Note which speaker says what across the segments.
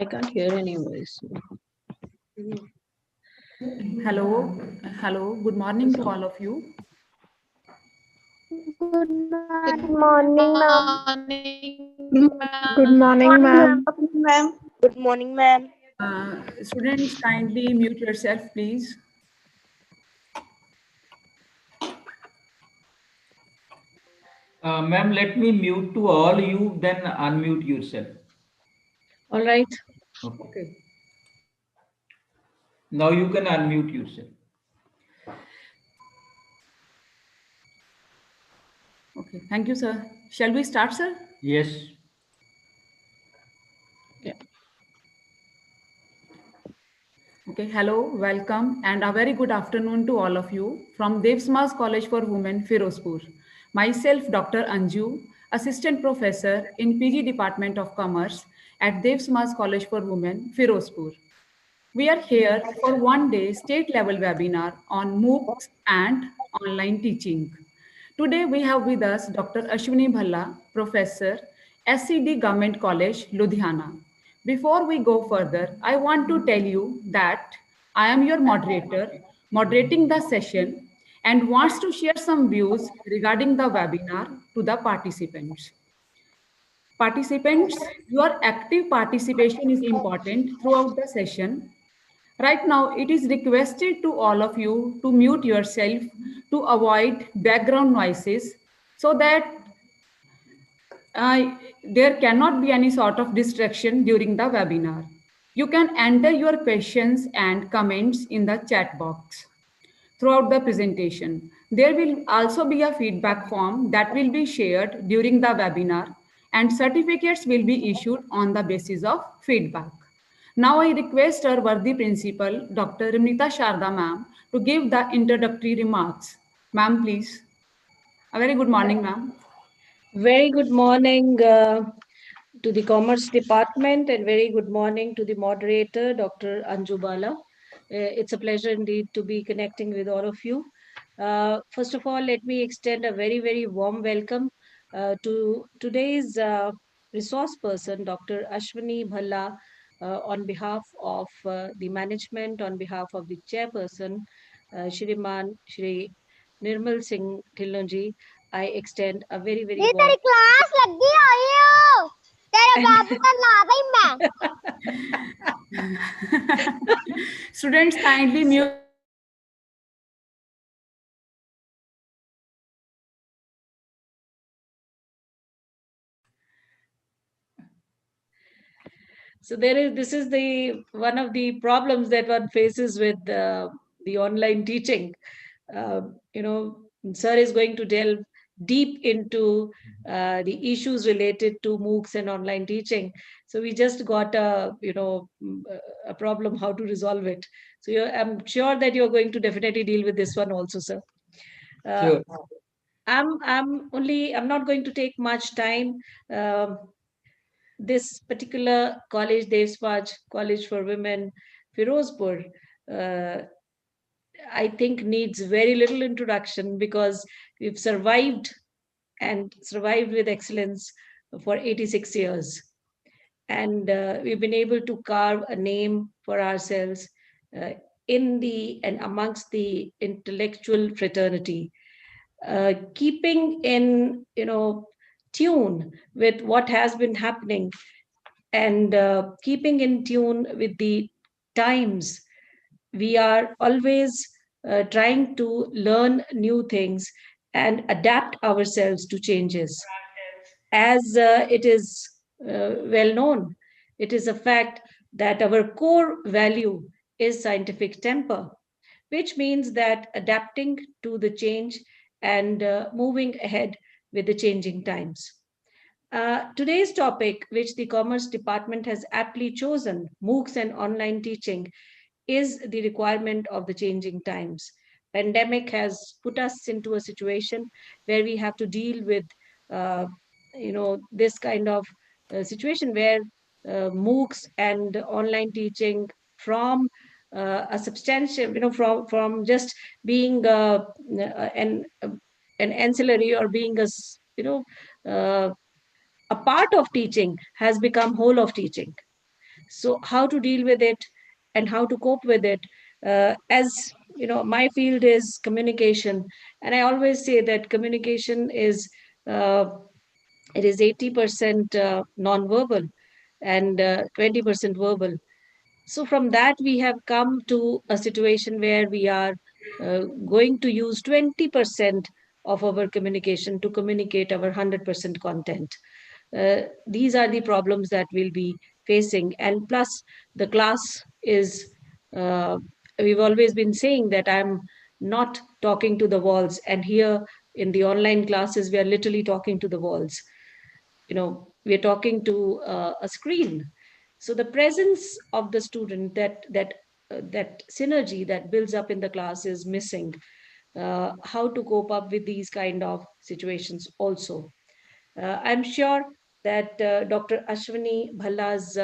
Speaker 1: I can't hear any voice.
Speaker 2: Hello, good morning to all of you.
Speaker 3: Good morning, ma'am.
Speaker 4: Good morning, ma'am.
Speaker 3: Good morning, ma'am.
Speaker 2: Students, kindly mute yourself, please.
Speaker 5: Ma'am, let me mute to all you, then unmute yourself.
Speaker 1: All right.
Speaker 2: Okay.
Speaker 5: Now you can unmute yourself.
Speaker 2: Okay. Thank you, sir. Shall we start, sir?
Speaker 5: Yes.
Speaker 1: Yeah.
Speaker 2: Okay. Hello, welcome, and a very good afternoon to all of you from Samaj College for Women, Ferozepur. Myself, Dr. Anju, Assistant Professor in PG Department of Commerce at Samaj College for Women, Ferozepur. We are here for one-day state-level webinar on Moocs and online teaching. Today we have with us Dr. ASHWANI Bhalla, Professor, SCD Government College, Ludhiana. Before we go further, I want to tell you that I am your moderator, moderating the session, and wants to share some views regarding the webinar to the participants. Participants, your active participation is important throughout the session. Right now, it is requested to all of you to mute yourself to avoid background noises so that there cannot be any sort of distraction during the webinar. You can enter your questions and comments in the chat box throughout the presentation. There will also be a feedback form that will be shared during the webinar, and certificates will be issued on the basis of feedback. Now I request our worthy principal, Dr. Rimnita Sharda ma'am, to give the introductory remarks. Ma'am, please. A very good morning, ma'am.
Speaker 1: Very good morning to the Commerce Department and very good morning to the moderator, Dr. Anju Bala. It's a pleasure indeed to be connecting with all of you. First of all, let me extend a very, very warm welcome to today's resource person, Dr. ASHWANI Bhalla, on behalf of the management, on behalf of the chairperson, Shriman Shri Nirmal Singh Dhillonji. I extend a very, very warm.
Speaker 3: तेरी class लग गई आयो तेरे बाप का ला भाई मैं
Speaker 2: Students, kindly mute.
Speaker 1: So this is the one of the problems that one faces with the online teaching. You know, sir is going to delve deep into the issues related to Moocs and online teaching. So we just got a problem how to resolve it. So I'm sure that you're going to definitely deal with this one also, sir.
Speaker 5: Sure.
Speaker 1: I'm not going to take much time. This particular college, Devswaj College for Women, Ferozepur, I think needs very little introduction because we've survived and survived with excellence for 86 years. And we've been able to carve a name for ourselves in the and amongst the intellectual fraternity, keeping in tune with what has been happening and keeping in tune with the times. We are always trying to learn new things and adapt ourselves to changes. As it is well known, it is a fact that our core value is scientific temper, which means that adapting to the change and moving ahead with the changing times. Today's topic, which the Commerce Department has aptly chosen, Moocs and online teaching, is the requirement of the changing times. Pandemic has put us into a situation where we have to deal with, this kind of situation where Moocs and online teaching from a substantial, from just being an ancillary or being uh, a part of teaching has become whole of teaching. So how to deal with it and how to cope with it? As you know, my field is communication, and I always say that communication is uh, it is 80% non-verbal and 20% verbal. So from that, we have come to a situation where we are going to use 20% of our communication to communicate our 100% content. These are the problems that we'll be facing. And plus, the class is, uh, we've always been saying that I'm not talking to the walls. And here in the online classes, we are literally talking to the walls. We're talking to a screen. So the presence of the student, that synergy that builds up in the class is missing. How to cope up with these kind of situations also? I'm sure that Dr. Ashwani Bhalla's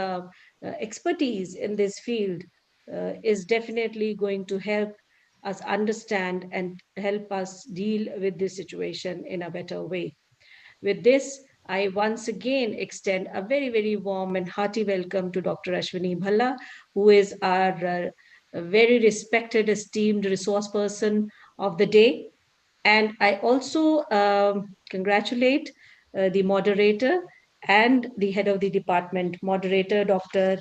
Speaker 1: expertise in this field is definitely going to help us understand and help us deal with this situation in a better way. With this, I once again extend a very, very warm and hearty welcome to Dr. Ashwani Bhalla, who is our very respected, esteemed resource person of the day. And I also congratulate the moderator and the head of the department, moderator Dr.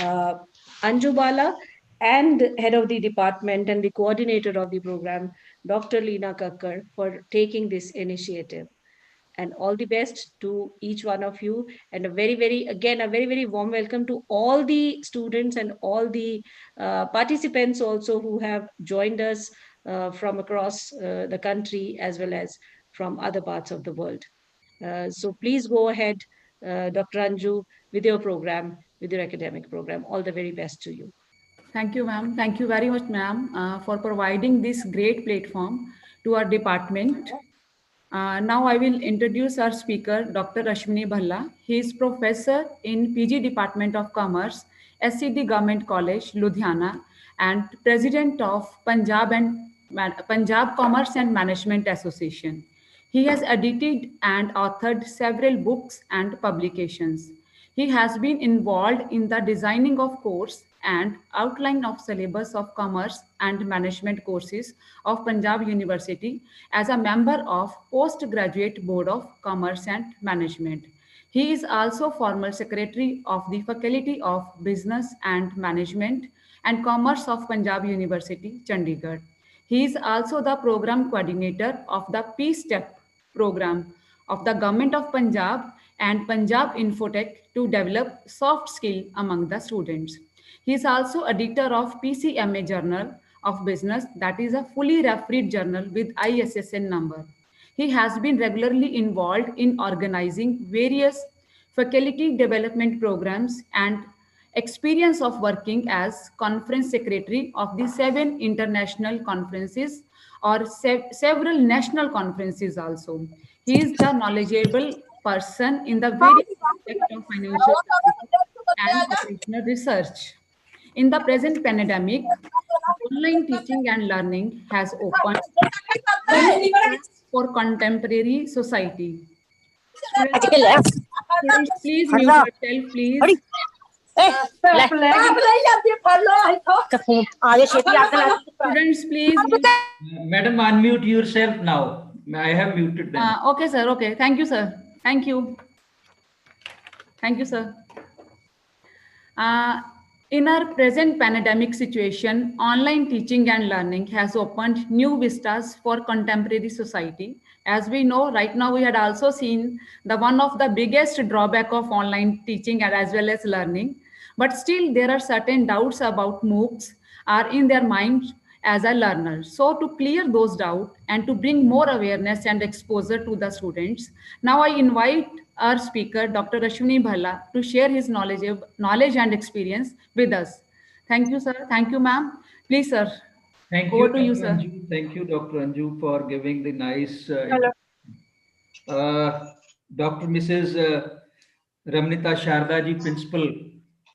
Speaker 1: Uh, Anju Bala, and head of the department and the coordinator of the program, Dr. Leena Kakkar, for taking this initiative. And all the best to each one of you, and a very, very, again, a very, very warm welcome to all the students and all the participants also who have joined us from across the country as well as from other parts of the world. So please go ahead, Dr. Anju, with your program, with your academic program. All the very best to you.
Speaker 2: Thank you, ma'am. Thank you very much, ma'am, for providing this great platform to our department. Now I will introduce our speaker, Dr. Ashwini Bhalla. He is professor in PG Department of Commerce, SCD Government College, Ludhiana, and president of Punjab Commerce and Management Association. He has edited and authored several books and publications. He has been involved in the designing of course and outline of syllabus of commerce and management courses of Punjab University as a member of Postgraduate Board of Commerce and Management. He is also former secretary of the Faculty of Business and Management and Commerce of Punjab University, Chandigarh. He is also the program coordinator of the P-STEP program of the Government of Punjab and Punjab Infotech to develop soft skill among the students. He is also editor of PCMA Journal of Business, that is a fully refereed journal with ISSN number. He has been regularly involved in organizing various faculty development programs and experience of working as conference secretary of the 7 international conferences or several national conferences also. He is the knowledgeable person in the various aspects of financial services and operational research. In the present pandemic, online teaching and learning has opened for contemporary society. Students, please mute yourself, please. Students, please mute.
Speaker 5: Madam, unmute yourself now. I have muted them.
Speaker 2: Okay, sir. Okay. Thank you, sir. Thank you. Thank you, sir. In our present pandemic situation, online teaching and learning has opened new vistas for contemporary society. As we know, right now we had also seen the one of the biggest drawback of online teaching and as well as learning. But still there are certain doubts about Moocs are in their mind as a learner. So to clear those doubts and to bring more awareness and exposure to the students, now I invite our speaker, Dr. Ashwani Bhalla, to share his knowledge and experience with us. Thank you, sir. Thank you, ma'am. Please, sir.
Speaker 5: Thank
Speaker 2: Over
Speaker 5: you,
Speaker 2: to you,
Speaker 5: Dr.
Speaker 2: sir.
Speaker 5: Anju. Thank you, Dr. Anju, for giving the nice Dr. Mrs. Ramnita Sharda ji, Principal,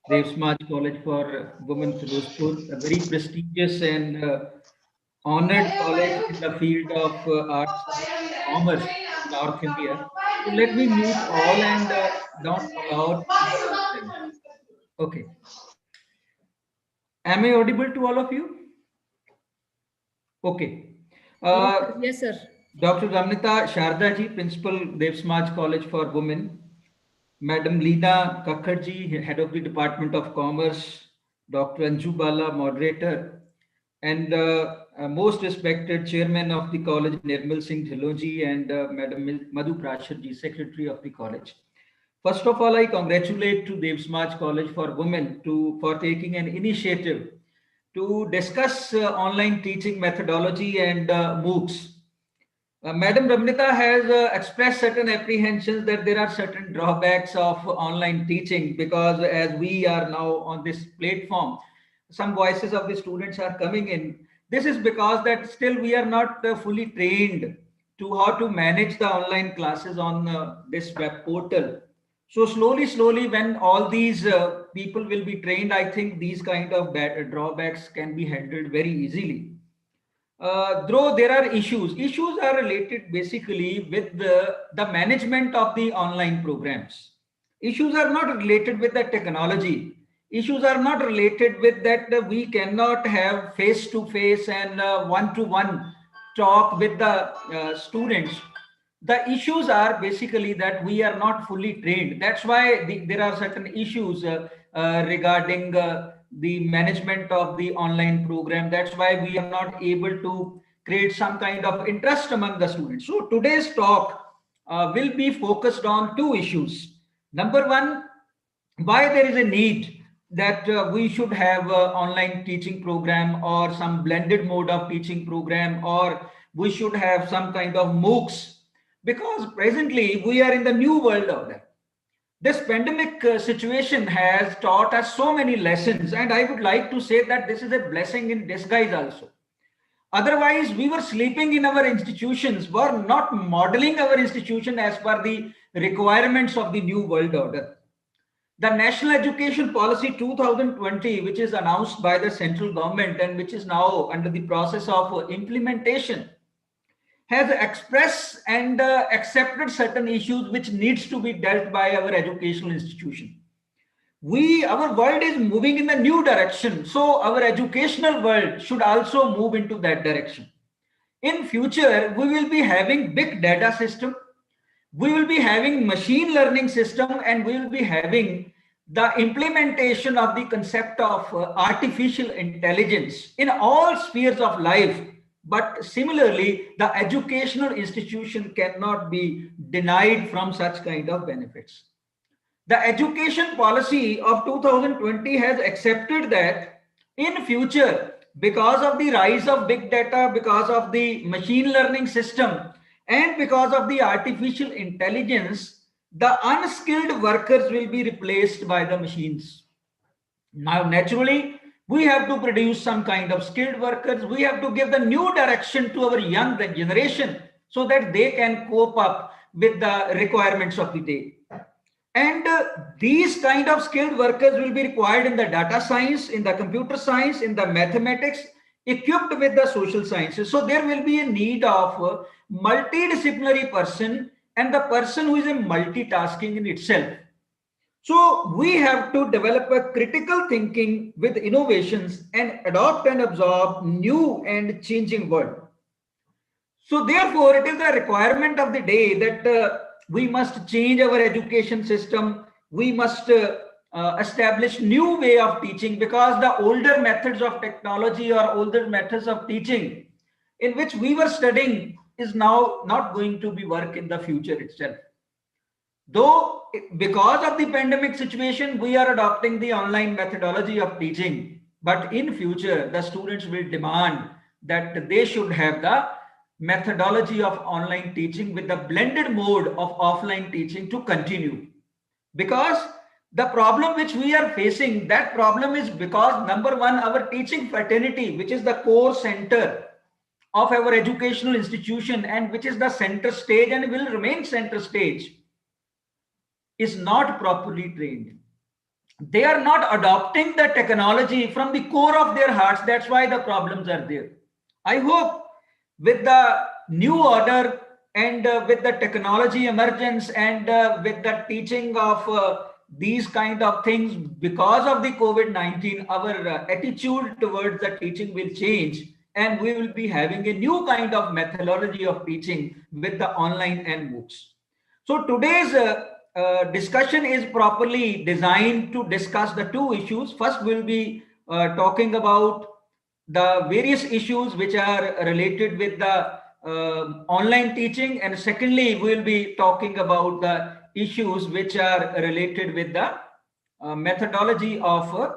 Speaker 5: Dev Samaj College for Women, Ferozepur, a very prestigious and honored college in the field of arts and commerce in North India. So let me mute all and not allow disturbance. Okay. Am I audible to all of you? Okay.
Speaker 2: Yes,
Speaker 5: Uh,
Speaker 2: sir. Yes, sir.
Speaker 5: Dr. Ramnita Sharda ji, Principal, Dev Samaj College for Women. Madam Leena Kakharji, Head of the Department of Commerce. Dr. Anju Bala, Moderator. And most respected Chairman of the College, Nirmal Singh Dhillonji, and Madam Madhu Prasharji, Secretary of the College. First of all, I congratulate to Dev Samaj College for Women for taking an initiative to discuss online teaching methodology and Moocs. Madam Ramnita has expressed certain apprehensions that there are certain drawbacks of online teaching because as we are now on this platform, some voices of the students are coming in. This is because that still we are not fully trained to how to manage the online classes on this web portal. So slowly, when all these people will be trained, I think these kind of drawbacks can be handled very easily. Though there are issues are related basically with the management of the online programs. Issues are not related with the technology. Issues are not related with that we cannot have face-to-face and one-to-one talk with the students. The issues are basically that we are not fully trained. That's why there are certain issues regarding the management of the online program. That's why we are not able to create some kind of interest among the students. So today's talk will be focused on two issues. Number one, why there is a need that we should have online teaching program or some blended mode of teaching program, or we should have some kind of MOOCs, because presently we are in the new world order. This pandemic situation has taught us so many lessons, and I would like to say that this is a blessing in disguise also. Otherwise, we were sleeping in our institutions, were not modeling our institution as per the requirements of the new world order. The National Education Policy 2020, which is announced by the central government and which is now under the process of implementation, has expressed and accepted certain issues which needs to be dealt by our educational institution. Our world is moving in the new direction, so our educational world should also move into that direction. In future, we will be having big data system, we will be having machine learning system, and we will be having the implementation of the concept of artificial intelligence in all spheres of life. But similarly, the educational institution cannot be denied from such kind of benefits. The education policy of 2020 has accepted that in future, because of the rise of big data, because of the machine learning system, and because of the artificial intelligence, the unskilled workers will be replaced by the machines. Now, naturally, we have to produce some kind of skilled workers. We have to give the new direction to our young generation so that they can cope up with the requirements of the day. And these kind of skilled workers will be required in the data science, in the computer science, in the mathematics, equipped with the social sciences. So there will be a need of a multidisciplinary person and the person who is a multitasking in itself. So we have to develop a critical thinking with innovations and adopt and absorb new and changing world. So therefore, it is the requirement of the day that we must change our education system. We must establish new way of teaching, because the older methods of technology or older methods of teaching in which we were studying is now not going to be work in the future itself. Though because of the pandemic situation, we are adopting the online methodology of teaching, but in future, the students will demand that they should have the methodology of online teaching with the blended mode of offline teaching to continue. Because the problem which we are facing, that problem is because number one, our teaching fraternity, which is the core center of our educational institution and which is the center stage and will remain center stage, is not properly trained. They are not adopting the technology from the core of their hearts. That's why the problems are there. I hope with the new order and with the technology emergence and with the teaching of these kind of things, because of the COVID-19, our attitude towards the teaching will change, and we will be having a new kind of methodology of teaching with the online and Moocs. So today's discussion is properly designed to discuss the two issues. First, we'll be talking about the various issues which are related with the online teaching, and secondly, we'll be talking about the issues which are related with the methodology of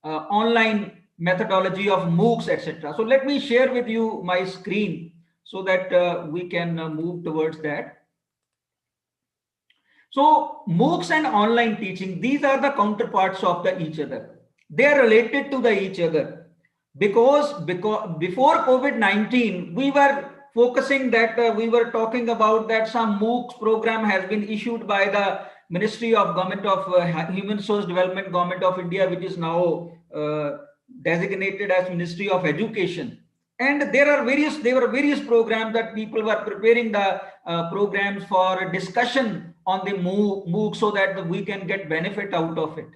Speaker 5: online methodology of Moocs, etc. So let me share with you my screen so that we can move towards that. So Moocs and online teaching, these are the counterparts of each other. They are related to each other because before COVID-19, we were focusing that we were talking about that some Moocs program has been issued by the Ministry of Government of Human Resource Development, Government of India, which is now designated as Ministry of Education. And there were various programs that people were preparing the programs for discussion on the MOOC so that we can get benefit out of it.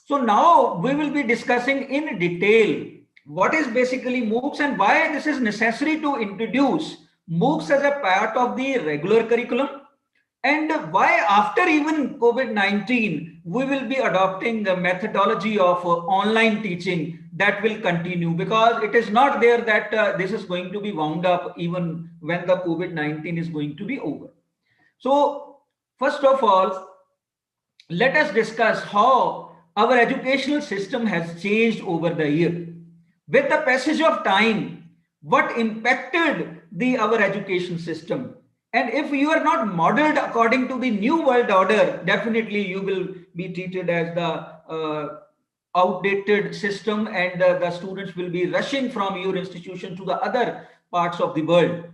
Speaker 5: So now we will be discussing in detail what is basically MOOCs and why this is necessary to introduce MOOCs as a part of the regular curriculum, and why after even COVID-19 we will be adopting the methodology of online teaching that will continue, because it is not there that this is going to be wound up even when the COVID-19 is going to be over. So first of all, let us discuss how our educational system has changed over the year. With the passage of time, what impacted our education system? And if you are not modeled according to the new world order, definitely you will be treated as the outdated system, and the students will be rushing from your institution to the other parts of the world.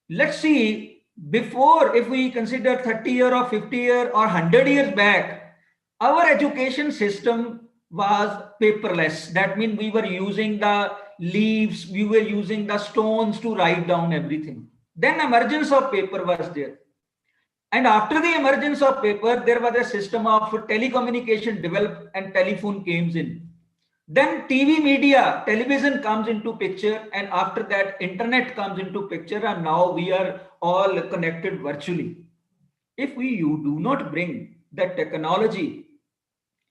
Speaker 5: Let's see, before, if we consider 30 years or 50 years or 100 years back, our education system was paperless. That means we were using the leaves, we were using the stones to write down everything. Then emergence of paper was there. And after the emergence of paper, there was a system of telecommunication developed and telephone came in. Then TV media, television comes into picture, and after that internet comes into picture, and now we are all connected virtually. If you do not bring the technology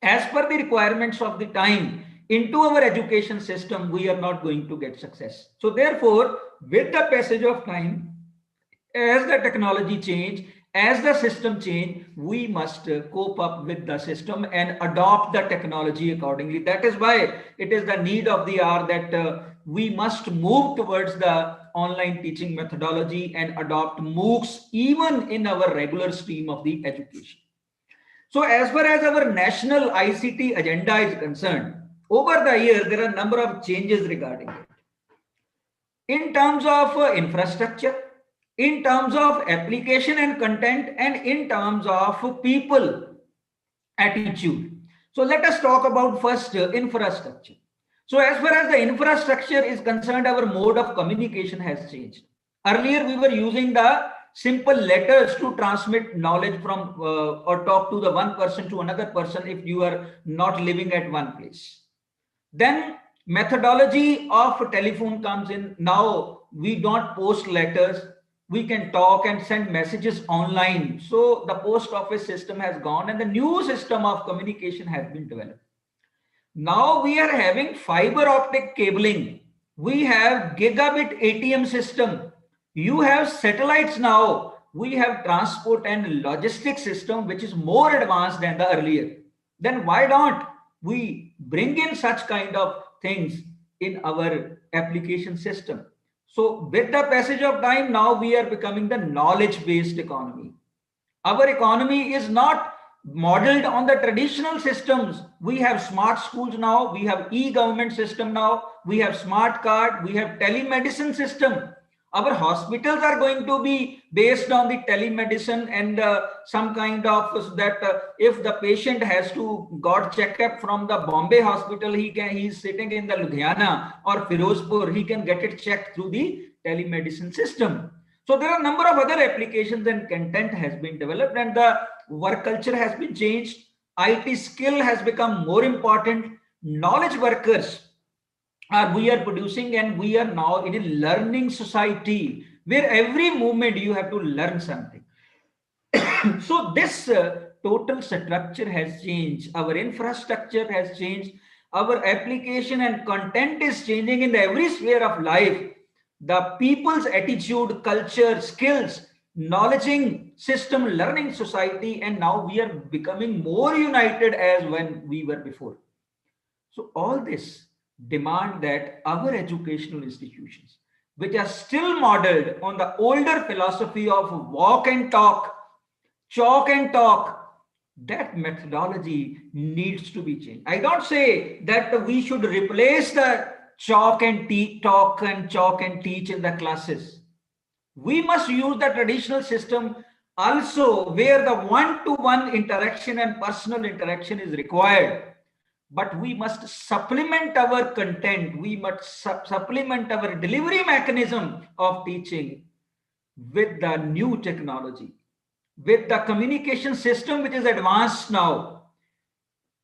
Speaker 5: as per the requirements of the time into our education system, we are not going to get success. So therefore, with the passage of time, as the technology change, as the system change, we must cope up with the system and adopt the technology accordingly. That is why it is the need of the hour that we must move towards the online teaching methodology and adopt MOOCs even in our regular stream of the education. So as far as our national ICT agenda is concerned, over the year, there are a number of changes regarding it. In terms of infrastructure, in terms of application and content, and in terms of people attitude. So let us talk about first infrastructure. So as far as the infrastructure is concerned, our mode of communication has changed. Earlier, we were using the simple letters to transmit knowledge from or talk to the one person to another person if you are not living at one place. Then methodology of telephone comes in. Now we don't post letters. We can talk and send messages online. So the post office system has gone and the new system of communication has been developed. Now we are having fiber optic cabling. We have gigabit ATM system. You have satellites now. We have transport and logistics system, which is more advanced than the earlier. Then why don't we bring in such kind of things in our application system? So with the passage of time, now we are becoming the knowledge-based economy. Our economy is not modeled on the traditional systems. We have smart schools now, we have e-government system now, we have smart card, we have telemedicine system. Our hospitals are going to be based on the telemedicine and some kind of that if the patient has to got checkup from the Bombay hospital, he's sitting in the Ludhiana or Ferozepur, he can get it checked through the telemedicine system. So there are a number of other applications and content has been developed, and the work culture has been changed. IT skill has become more important. Knowledge workers we are producing, and we are now in a learning society where every moment you have to learn something. So this total structure has changed. Our infrastructure has changed. Our application and content is changing in every sphere of life. The people's attitude, culture, skills, knowledging system, learning society, and now we are becoming more united as when we were before. So all this demand that our educational institutions, which are still modeled on the older philosophy of walk and talk, chalk and talk, that methodology needs to be changed. I don't say that we should replace the chalk and talk and chalk and teach in the classes. We must use the traditional system also, where the one-to-one interaction and personal interaction is required. But we must supplement our content, we must supplement our delivery mechanism of teaching with the new technology, with the communication system which is advanced now.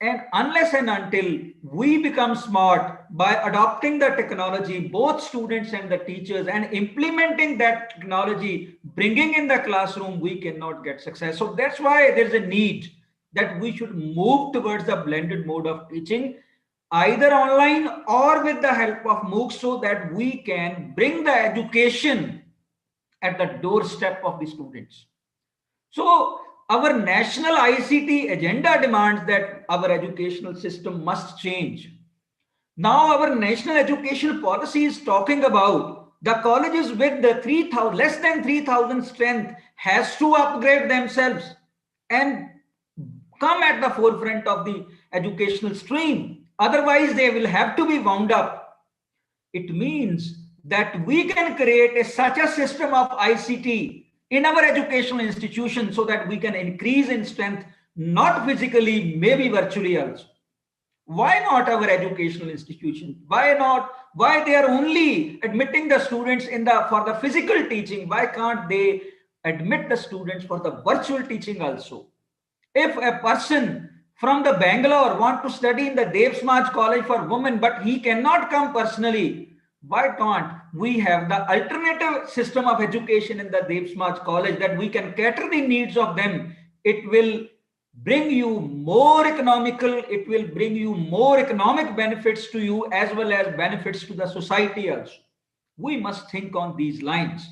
Speaker 5: And unless and until we become smart by adopting the technology, both students and the teachers, and implementing that technology, bringing in the classroom, we cannot get success. So that's why there's a need that we should move towards the blended mode of teaching, either online or with the help of Moocs, so that we can bring the education at the doorstep of the students. So our national ICT agenda demands that our educational system must change. Now our national education policy is talking about the colleges with the 3,000, less than 3,000 strength has to upgrade themselves and come at the forefront of the educational stream. Otherwise, they will have to be wound up. It means that we can create such a system of ICT in our educational institution so that we can increase in strength, not physically, maybe virtually also. Why not our educational institution? Why not? Why they are only admitting the students for the physical teaching? Why can't they admit the students for the virtual teaching also? If a person from the Bangalore want to study in the Dev Samaj College for Women, but he cannot come personally, why can't we have the alternative system of education in the Dev Samaj College that we can cater the needs of them? It will bring you more economical, it will bring you more economic benefits to you as well as benefits to the society also. We must think on these lines.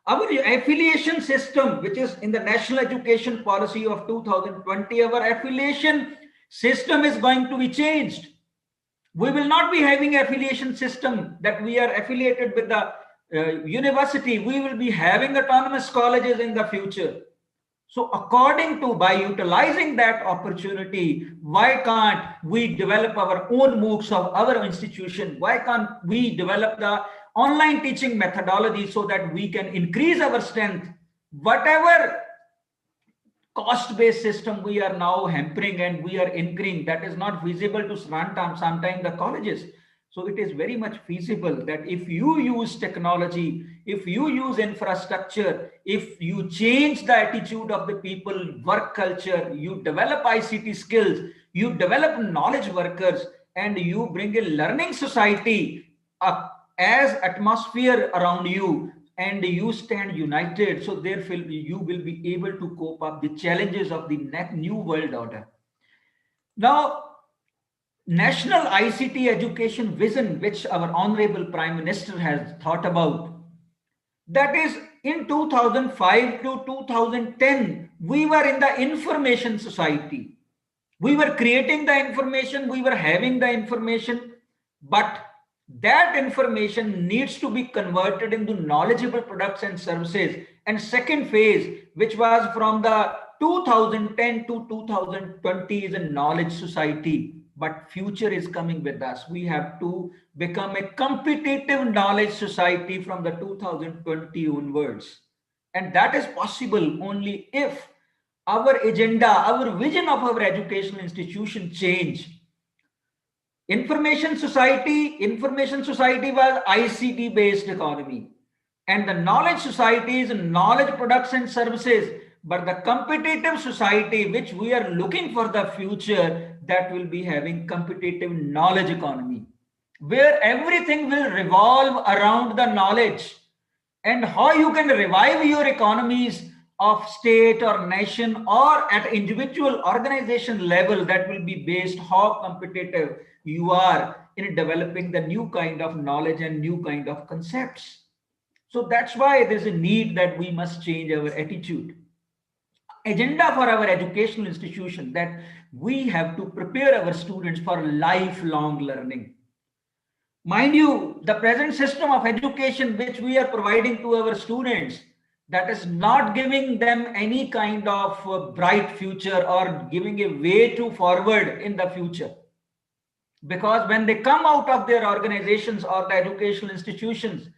Speaker 5: Our affiliation system, which is in the National Education Policy of 2020, our affiliation system is going to be changed. We will not be having affiliation system that we are affiliated with the university. We will be having autonomous colleges in the future. So by utilizing that opportunity, why can't we develop our own Moocs of our institution? Why can't we develop the online teaching methodology so that we can increase our strength? Whatever cost-based system we are now hampering and we are incurring, that is not feasible to sometime the colleges. So it is very much feasible that if you use technology, if you use infrastructure, if you change the attitude of the people, work culture, you develop ICT skills, you develop knowledge workers, and you bring a learning society as atmosphere around you, and you stand united, so therefore you will be able to cope up the challenges of the new world order. Now, National ICT Education Vision, which our Honorable Prime Minister has thought about, that is in 2005 to 2010, we were in the information society. We were creating the information, we were having the information, but that information needs to be converted into knowledgeable products and services. And second phase, which was from the 2010 to 2020, is a knowledge society. But future is coming with us. We have to become a competitive knowledge society from the 2020 onwards. And that is possible only if our agenda, our vision of our educational institution change. Information society was ICT based economy, and the knowledge society is knowledge products and services, but the competitive society which we are looking for the future, that will be having competitive knowledge economy, where everything will revolve around the knowledge. And how you can revive your economies of state or nation or at individual organization level, that will be based how competitive you are in developing the new kind of knowledge and new kind of concepts. So that's why there's a need that we must change our attitude. Agenda for our educational institution, that we have to prepare our students for lifelong learning. Mind you, the present system of education which we are providing to our students, that is not giving them any kind of bright future or giving a way to forward in the future. Because when they come out of their organizations or the educational institutions,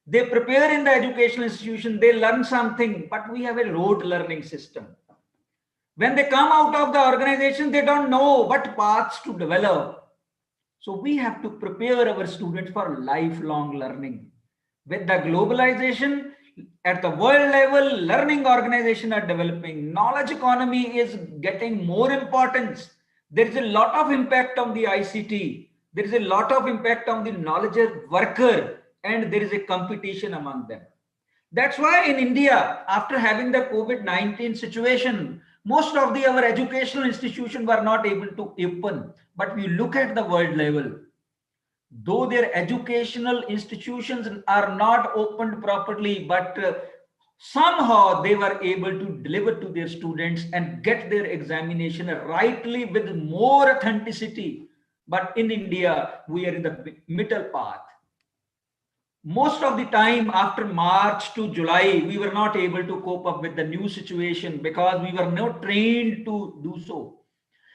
Speaker 5: they prepare in the educational institution, they learn something, but we have a rote learning system. When they come out of the organization, they don't know what paths to develop. So we have to prepare our students for lifelong learning. With the globalization at the world level, learning organizations are developing. Knowledge economy is getting more importance. There is a lot of impact on the ICT. There is a lot of impact on the knowledge worker, and there is a competition among them. That's why in India, after having the COVID-19 situation, most of our educational institutions were not able to open. But we look at the world level, though their educational institutions are not opened properly, but somehow they were able to deliver to their students and get their examination rightly with more authenticity. But in India, we are in the middle path. Most of the time after March to July, we were not able to cope up with the new situation because we were not trained to do so.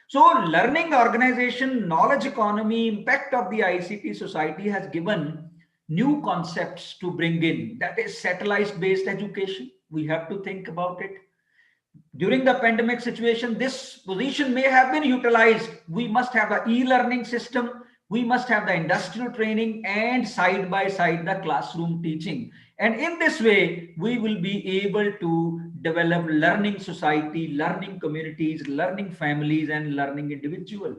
Speaker 5: So learning organization, knowledge economy, impact of the ICT society has given new concepts to bring in. That is satellite based education. We have to think about it. During the pandemic situation, this position may have been utilized. We must have the e-learning system. We must have the industrial training and side by side the classroom teaching. And in this way, we will be able to develop learning society, learning communities, learning families, and learning individual.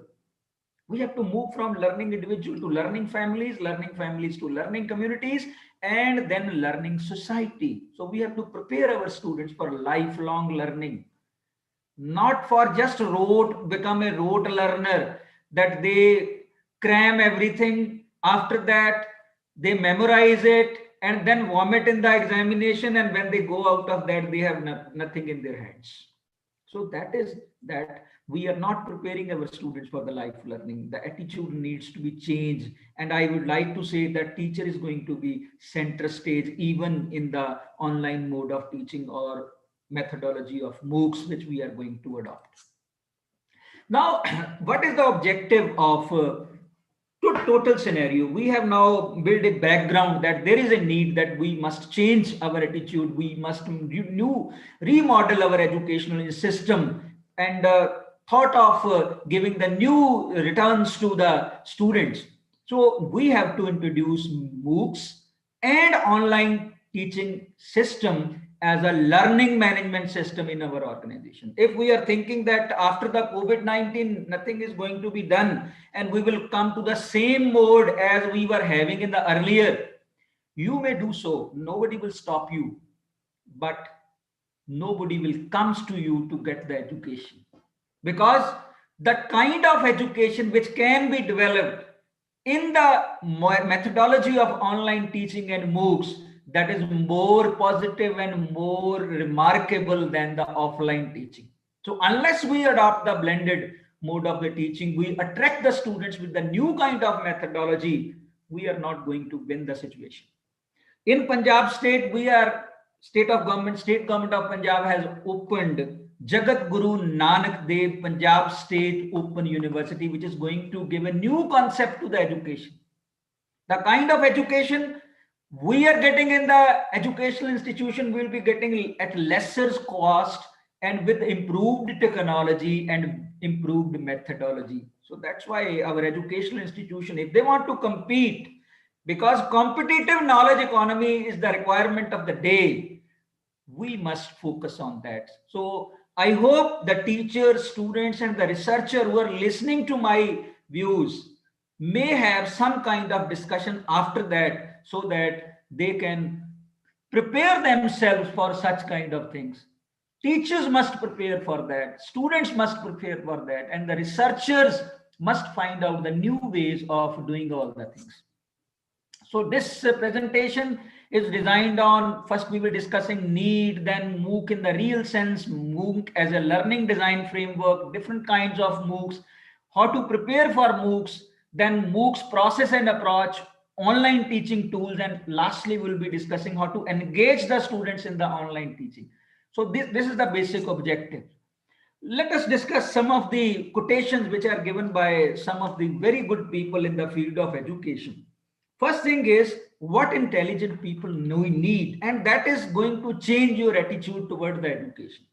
Speaker 5: We have to move from learning individual to learning families to learning communities, and then learning society. So we have to prepare our students for lifelong learning, not for just become a rote learner, that they cram everything, after that they memorize it and then vomit in the examination, and when they go out of that they have nothing in their hands. So that is that we are not preparing our students for the life learning. The attitude needs to be changed, and I would like to say that teacher is going to be center stage even in the online mode of teaching or methodology of Moocs which we are going to adopt. Now what is the objective of total scenario? We have now built a background that there is a need that we must change our attitude. We must remodel our educational system, and thought of giving the new returns to the students. So we have to introduce Moocs and online teaching system as a learning management system in our organization. If we are thinking that after the COVID-19 nothing is going to be done and we will come to the same mode as we were having in the earlier, you may do so. Nobody will stop you, but nobody will comes to you to get the education, because the kind of education which can be developed in the methodology of online teaching and Moocs, that is more positive and more remarkable than the offline teaching. So unless we adopt the blended mode of the teaching, we attract the students with the new kind of methodology, we are not going to win the situation. In Punjab state, state government of Punjab has opened Jagat Guru Nanak Dev Punjab State Open University, which is going to give a new concept to the education. The kind of education we are getting in the educational institution will be getting at lesser cost and with improved technology and improved methodology. So that's why our educational institution, if they want to compete, because competitive knowledge economy is the requirement of the day, We must focus on that. So I hope the teachers, students, and the researcher who are listening to my views may have some kind of discussion after that, so that they can prepare themselves for such kind of things. Teachers must prepare for that, students must prepare for that, and the researchers must find out the new ways of doing all the things. So this presentation is designed on, first we will discussing need, then MOOC in the real sense, MOOC as a learning design framework, different kinds of MOOCs, how to prepare for MOOCs, then MOOCs process and approach, online teaching tools, and lastly we'll be discussing how to engage the students in the online teaching. So this is the basic objective. Let us discuss some of the quotations which are given by some of the very good people in the field of education. First thing is, what intelligent people need, and that is going to change your attitude toward the education.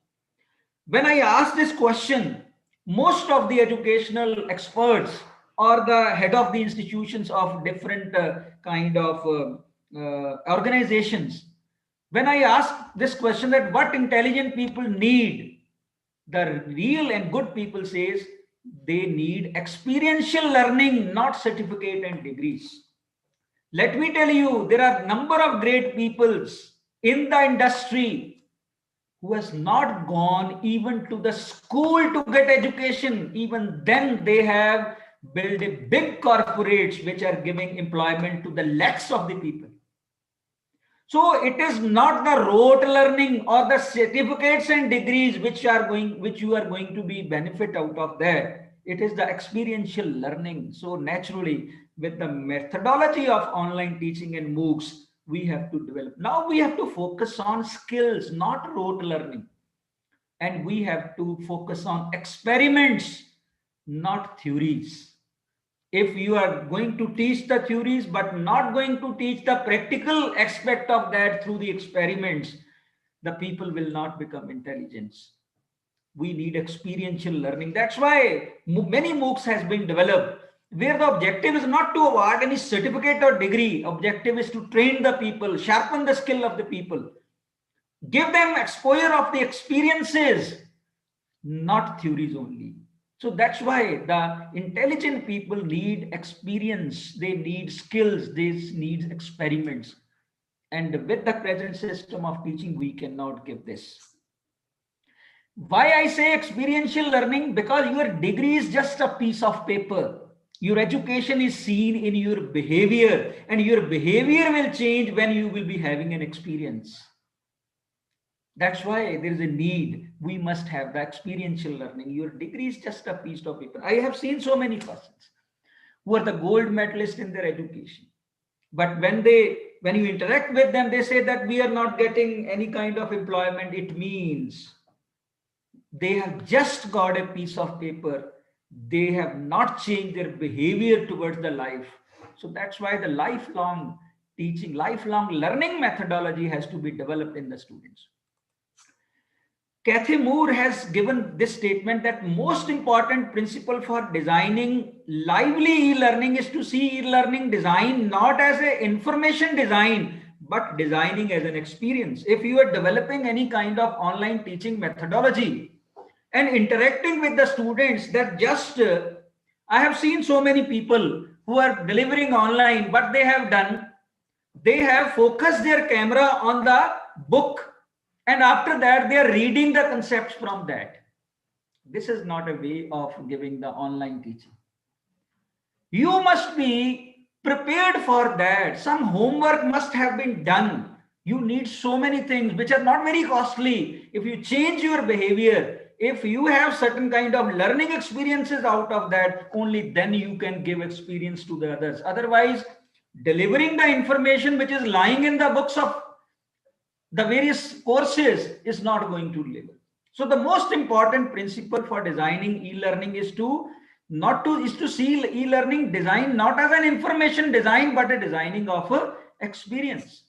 Speaker 5: When I ask this question, most of the educational experts or the head of the institutions of different kind of organizations, when I ask this question that what intelligent people need, the real and good people says they need experiential learning, not certificate and degrees. Let me tell you, there are number of great peoples in the industry who has not gone even to the school to get education. Even then they have built a big corporates which are giving employment to the lakhs of the people. So it is not the rote learning or the certificates and degrees which you are going to be benefit out of that. It is the experiential learning. So naturally, with the methodology of online teaching and MOOCs, we have to develop. Now we have to focus on skills, not rote learning. And we have to focus on experiments, not theories. If you are going to teach the theories but not going to teach the practical aspect of that through the experiments, the people will not become intelligent. We need experiential learning. That's why many MOOCs has been developed, where the objective is not to award any certificate or degree. Objective is to train the people, sharpen the skill of the people, give them exposure of the experiences, not theories only. So that's why the intelligent people need experience, they need skills, they need experiments. And with the present system of teaching, we cannot give this. Why I say experiential learning? Because your degree is just a piece of paper. Your education is seen in your behavior, and your behavior will change when you will be having an experience. That's why there is a need. We must have the experiential learning. Your degree is just a piece of paper. I have seen so many persons who are the gold medalist in their education. But when you interact with them, they say that we are not getting any kind of employment. It means they have just got a piece of paper. They have not changed their behavior towards the life. So that's why the lifelong teaching, lifelong learning methodology has to be developed in the students. Cathy Moore has given this statement that most important principle for designing lively e-learning is to see e-learning design not as an information design, but designing as an experience. If you are developing any kind of online teaching methodology and interacting with the students, that just, I have seen so many people who are delivering online, what they have done, they have focused their camera on the book, and after that they are reading the concepts from that. This is not a way of giving the online teaching. You must be prepared for that. Some homework must have been done. You need so many things which are not very costly. If you change your behavior, if you have certain kind of learning experiences out of that, only then you can give experience to the others. Otherwise, delivering the information which is lying in the books of the various courses is not going to deliver. So the most important principle for designing e-learning is to see e-learning design not as an information design, but a designing of a experience.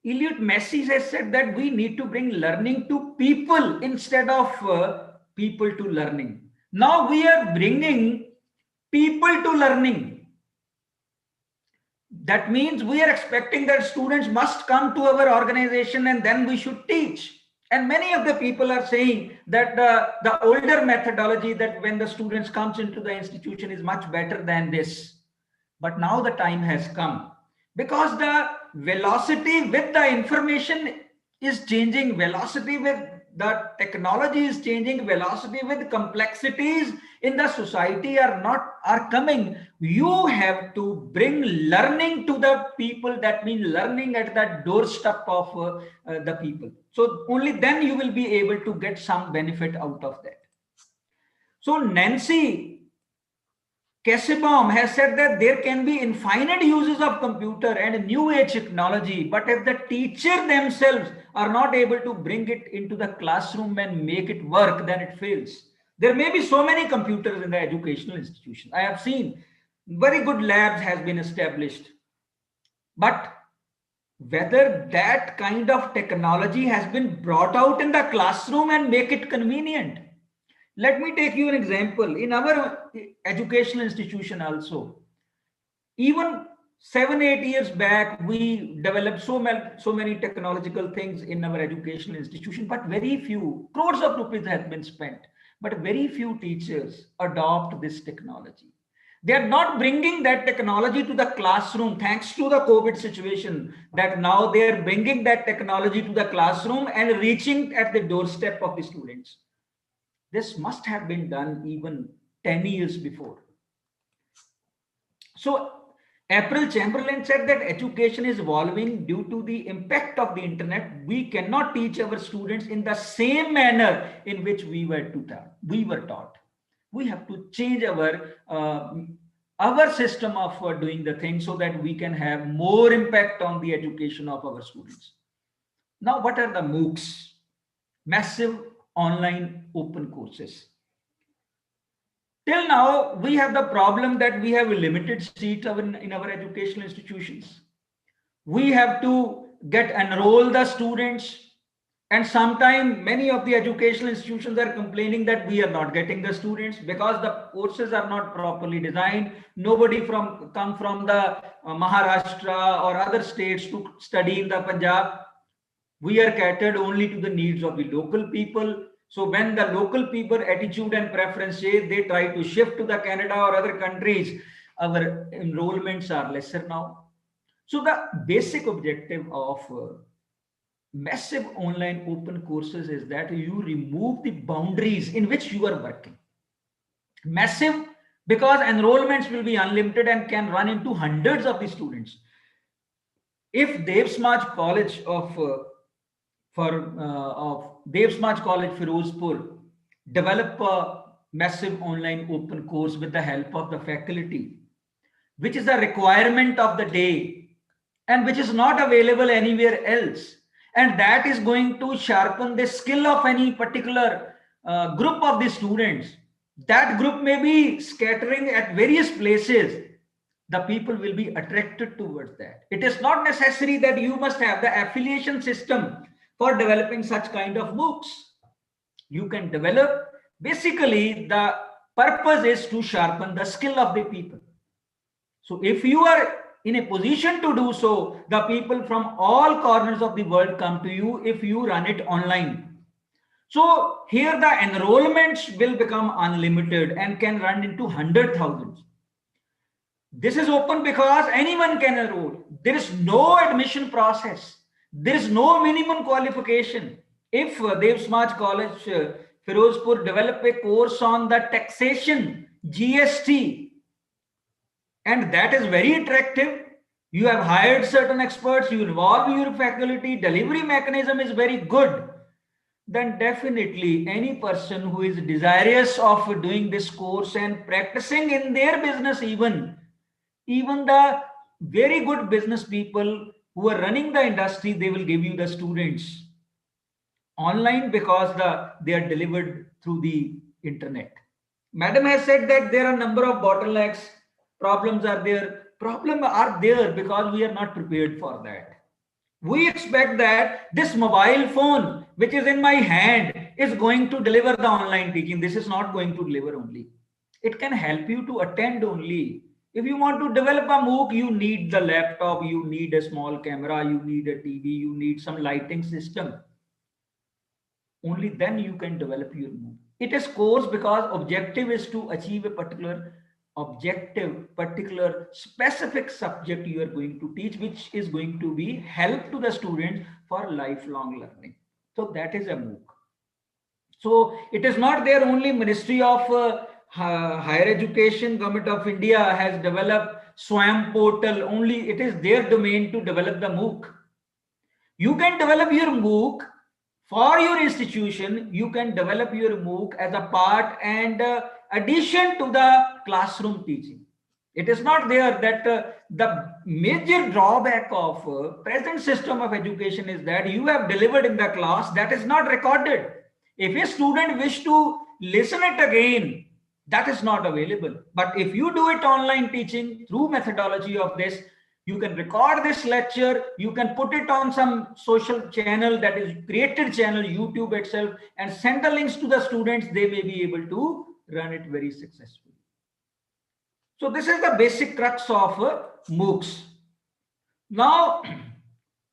Speaker 5: Eliot Massey has said that we need to bring learning to people instead of people to learning. Now we are bringing people to learning. That means we are expecting that students must come to our organization and then we should teach. And many of the people are saying that the older methodology, that when the students comes into the institution, is much better than this. But now the time has come, because the velocity with the information is changing, velocity with the technology is changing, velocity with complexities in the society are coming. You have to bring learning to the people. That means learning at the doorstep of the people. So only then you will be able to get some benefit out of that. So Nancy Kesselbaum has said that there can be infinite uses of computer and new age technology, but if the teacher themselves are not able to bring it into the classroom and make it work, then it fails. There may be so many computers in the educational institution. I have seen very good labs has been established, but whether that kind of technology has been brought out in the classroom and make it convenient. Let me take you an example. In our educational institution also, even 7-8 years back, we developed so many technological things in our educational institution, but very few, crores of rupees have been spent, but very few teachers adopt this technology. They are not bringing that technology to the classroom, thanks to the COVID situation, that now they are bringing that technology to the classroom and reaching at the doorstep of the students. This must have been done even 10 years before. So April Chamberlain said that education is evolving due to the impact of the internet. We cannot teach our students in the same manner in which we were taught. We have to change our system of doing the thing so that we can have more impact on the education of our students. Now, what are the Moocs? Massive online open courses. Till now, we have the problem that we have limited seats in our educational institutions. We have to enroll the students, and sometimes many of the educational institutions are complaining that we are not getting the students because the courses are not properly designed. Nobody come from the Maharashtra or other states to study in the Punjab. We are catered only to the needs of the local people. So when the local people attitude and preference change, they try to shift to the Canada or other countries. Our enrollments are lesser now. So the basic objective of massive online open courses is that you remove the boundaries in which you are working. Massive, because enrollments will be unlimited and can run into hundreds of the students. If Samaj College of Samaj College Ferozepur develop a massive online open course with the help of the faculty, which is a requirement of the day and which is not available anywhere else, and that is going to sharpen the skill of any particular group of the students. That group may be scattering at various places. The people will be attracted towards that. It is not necessary that you must have the affiliation system for developing such kind of Moocs. You can develop, basically the purpose is to sharpen the skill of the people. So if you are in a position to do so, the people from all corners of the world come to you if you run it online. So here the enrollments will become unlimited and can run into 100,000. This is open because anyone can enroll. There is no admission process. There is no minimum qualification. If Samaj College Ferozepur develop a course on the taxation, GST, and that is very attractive, you have hired certain experts, you involve your faculty, delivery mechanism is very good, then definitely any person who is desirous of doing this course and practicing in their business, even the very good business people who are running the industry, they will give you the students online because they are delivered through the internet. Madam has said that there are a number of bottlenecks, problems are there because we are not prepared for that. We expect that this mobile phone, which is in my hand, is going to deliver the online teaching. This is not going to deliver only. It can help you to attend only. If you want to develop a MOOC, you need the laptop, you need a small camera, you need a TV, you need some lighting system. Only then you can develop your MOOC. It is course because objective is to achieve a particular objective, particular specific subject you are going to teach, which is going to be help to the students for lifelong learning. So that is a MOOC. So it is not there only Ministry of Higher Education, Government of India has developed SWAM portal, only it is their domain to develop the MOOC. You can develop your MOOC for your institution, you can develop your MOOC as a part and addition to the classroom teaching. It is not there that the major drawback of present system of education is that you have delivered in the class, that is not recorded. If a student wish to listen it again, that is not available. But if you do it online teaching through methodology of this, you can record this lecture, you can put it on some social channel, that is created channel, YouTube itself, and send the links to the students, they may be able to run it very successfully. So this is the basic crux of MOOCs. Now,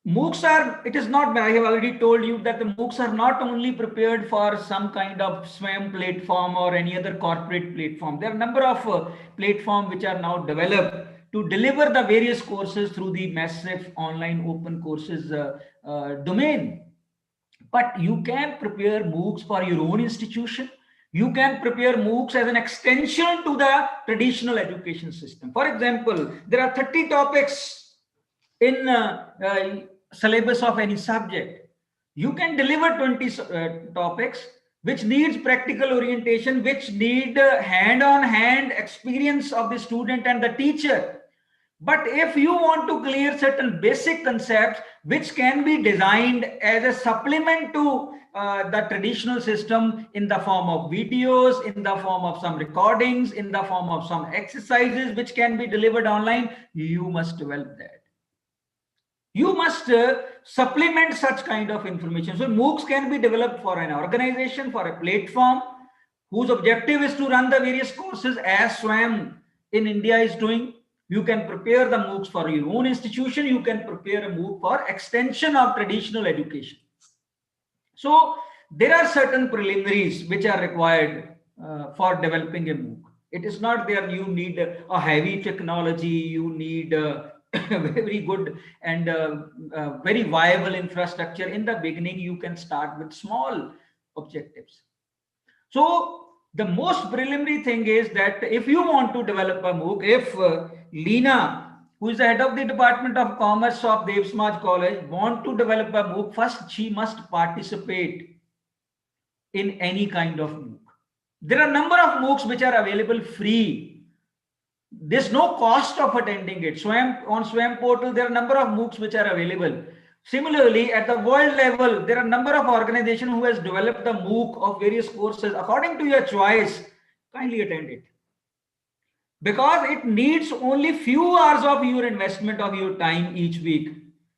Speaker 5: MOOCs are, it is not, I have already told you that the MOOCs are not only prepared for some kind of SWAM platform or any other corporate platform. There are a number of platforms which are now developed to deliver the various courses through the massive online open courses domain. But you can prepare MOOCs for your own institution. You can prepare MOOCs as an extension to the traditional education system. For example, there are 30 topics in syllabus of any subject. You can deliver 20 topics which needs practical orientation, which need hand-on-hand experience of the student and the teacher. But if you want to clear certain basic concepts which can be designed as a supplement to the traditional system in the form of videos, in the form of some recordings, in the form of some exercises which can be delivered online, you must develop that. You must supplement such kind of information. So MOOCs can be developed for an organization, for a platform whose objective is to run the various courses as SWAM in India is doing. You can prepare the MOOCs for your own institution. You can prepare a MOOC for extension of traditional education. So there are certain preliminaries which are required for developing a MOOC. It is not there you need a heavy technology, you need very good and very viable infrastructure. In the beginning, you can start with small objectives. So the most preliminary thing is that if you want to develop a MOOC, if Leena, who is the head of the Department of Commerce of Samaj College, want to develop a MOOC, first she must participate in any kind of MOOC. There are a number of MOOCs which are available free. There's no cost of attending it. On SWAM portal, there are a number of MOOCs which are available. Similarly, at the world level, there are a number of organizations who has developed the MOOC of various courses. According to your choice, kindly attend it. Because it needs only few hours of your investment of your time each week.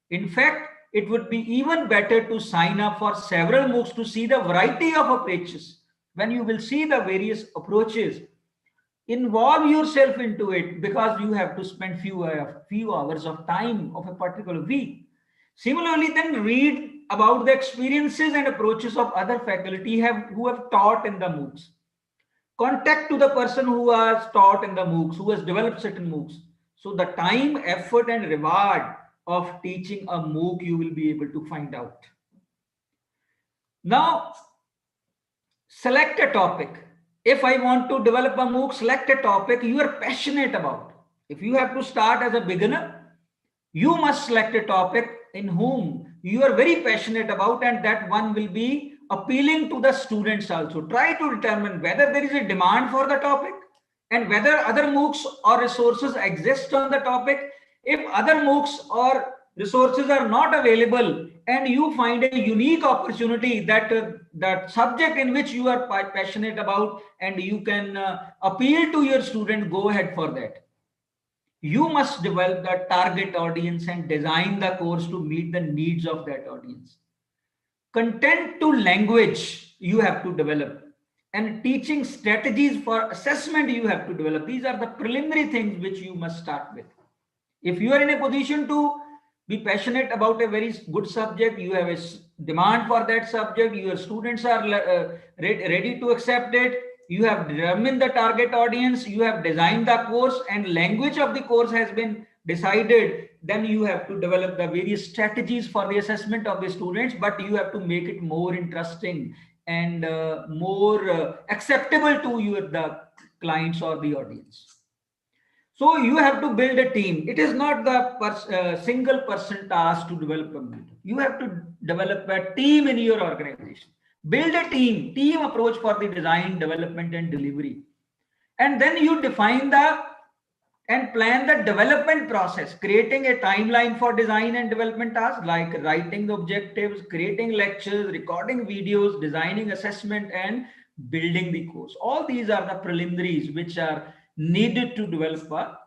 Speaker 5: In fact, it would be even better to sign up for several MOOCs to see the variety of approaches. When you will see the various approaches, involve yourself into it, because you have to spend few hours of time of a particular week. Similarly, then read about the experiences and approaches of other faculty who have taught in the MOOCs. Contact to the person who has taught in the MOOCs, who has developed certain MOOCs. So the time, effort and reward of teaching a MOOC you will be able to find out. Now, select a topic. If I want to develop a MOOC, select a topic you are passionate about. If you have to start as a beginner, you must select a topic in whom you are very passionate about, and that one will be appealing to the students also. Try to determine whether there is a demand for the topic and whether other MOOCs or resources exist on the topic. If other MOOCs or resources are not available and you find a unique opportunity that that subject in which you are passionate about and you can appeal to your student, go ahead for that. You must develop the target audience and design the course to meet the needs of that audience. Content to language you have to develop. and teaching strategies for assessment you have to develop. These are the preliminary things which you must start with. If you are in a position to be passionate about a very good subject, you have a demand for that subject, your students are ready to accept it, you have determined the target audience, you have designed the course, and language of the course has been decided, then you have to develop the various strategies for the assessment of the students, but you have to make it more interesting and more acceptable to the clients or the audience. So you have to build a team. It is not the single person task to develop a mentor. You have to develop a team in your organization. Build a team approach for the design, development, and delivery. And then you define and plan the development process, creating a timeline for design and development tasks like writing the objectives, creating lectures, recording videos, designing assessment, and building the course. All these are the preliminaries which are needed to develop.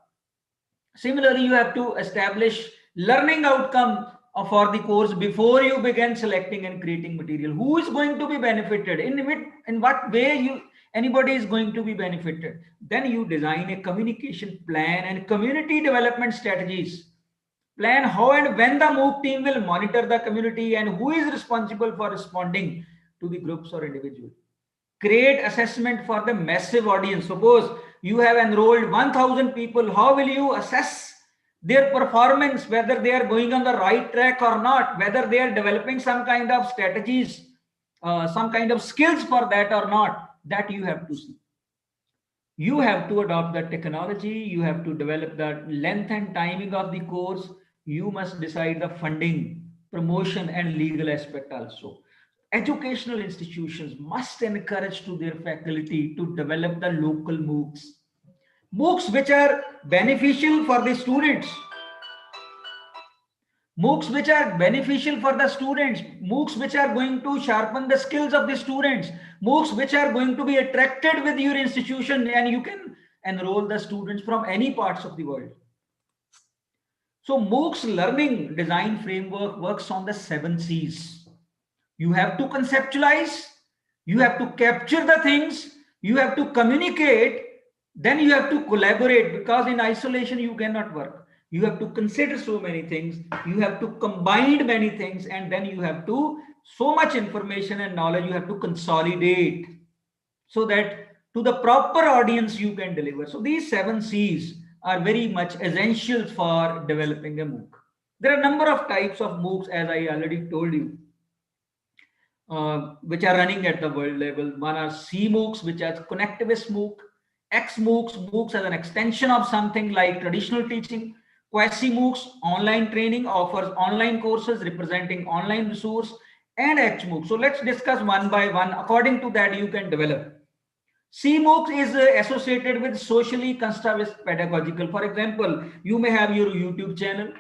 Speaker 5: Similarly, you have to establish learning outcome for the course before you begin selecting and creating material. Who is going to be benefited? In what way anybody is going to be benefited? Then you design a communication plan and community development strategies. Plan how and when the MOOC team will monitor the community and who is responsible for responding to the groups or individuals. Create assessment for the massive audience. Suppose you have enrolled 1,000 people. How will you assess their performance, whether they are going on the right track or not, whether they are developing some kind of strategies, some kind of skills for that or not? That you have to see. You have to adopt the technology. You have to develop the length and timing of the course. You must decide the funding, promotion, and legal aspect also. Educational institutions must encourage to their faculty to develop the local MOOCs. MOOCs which are beneficial for the students. MOOCs which are beneficial for the students. MOOCs which are going to sharpen the skills of the students. MOOCs which are going to be attracted with your institution, and you can enroll the students from any parts of the world. So MOOCs learning design framework works on the 7 C's. You have to conceptualize, you have to capture the things, you have to communicate, then you have to collaborate, because in isolation you cannot work. You have to consider so many things, you have to combine many things, and then you have to, so much information and knowledge you have to consolidate so that to the proper audience you can deliver. So these 7 C's are very much essentials for developing a MOOC. There are a number of types of MOOCs, as I already told you, which are running at the world level. One are C MOOCs, which are connectivist MOOC, X MOOCs, MOOCs as an extension of something like traditional teaching, Quasi MOOCs, online training, offers online courses representing online resource, and H MOOC. So let's discuss one by one. According to that, you can develop. C MOOC is associated with socially constructivist pedagogical. For example, you may have your YouTube channel,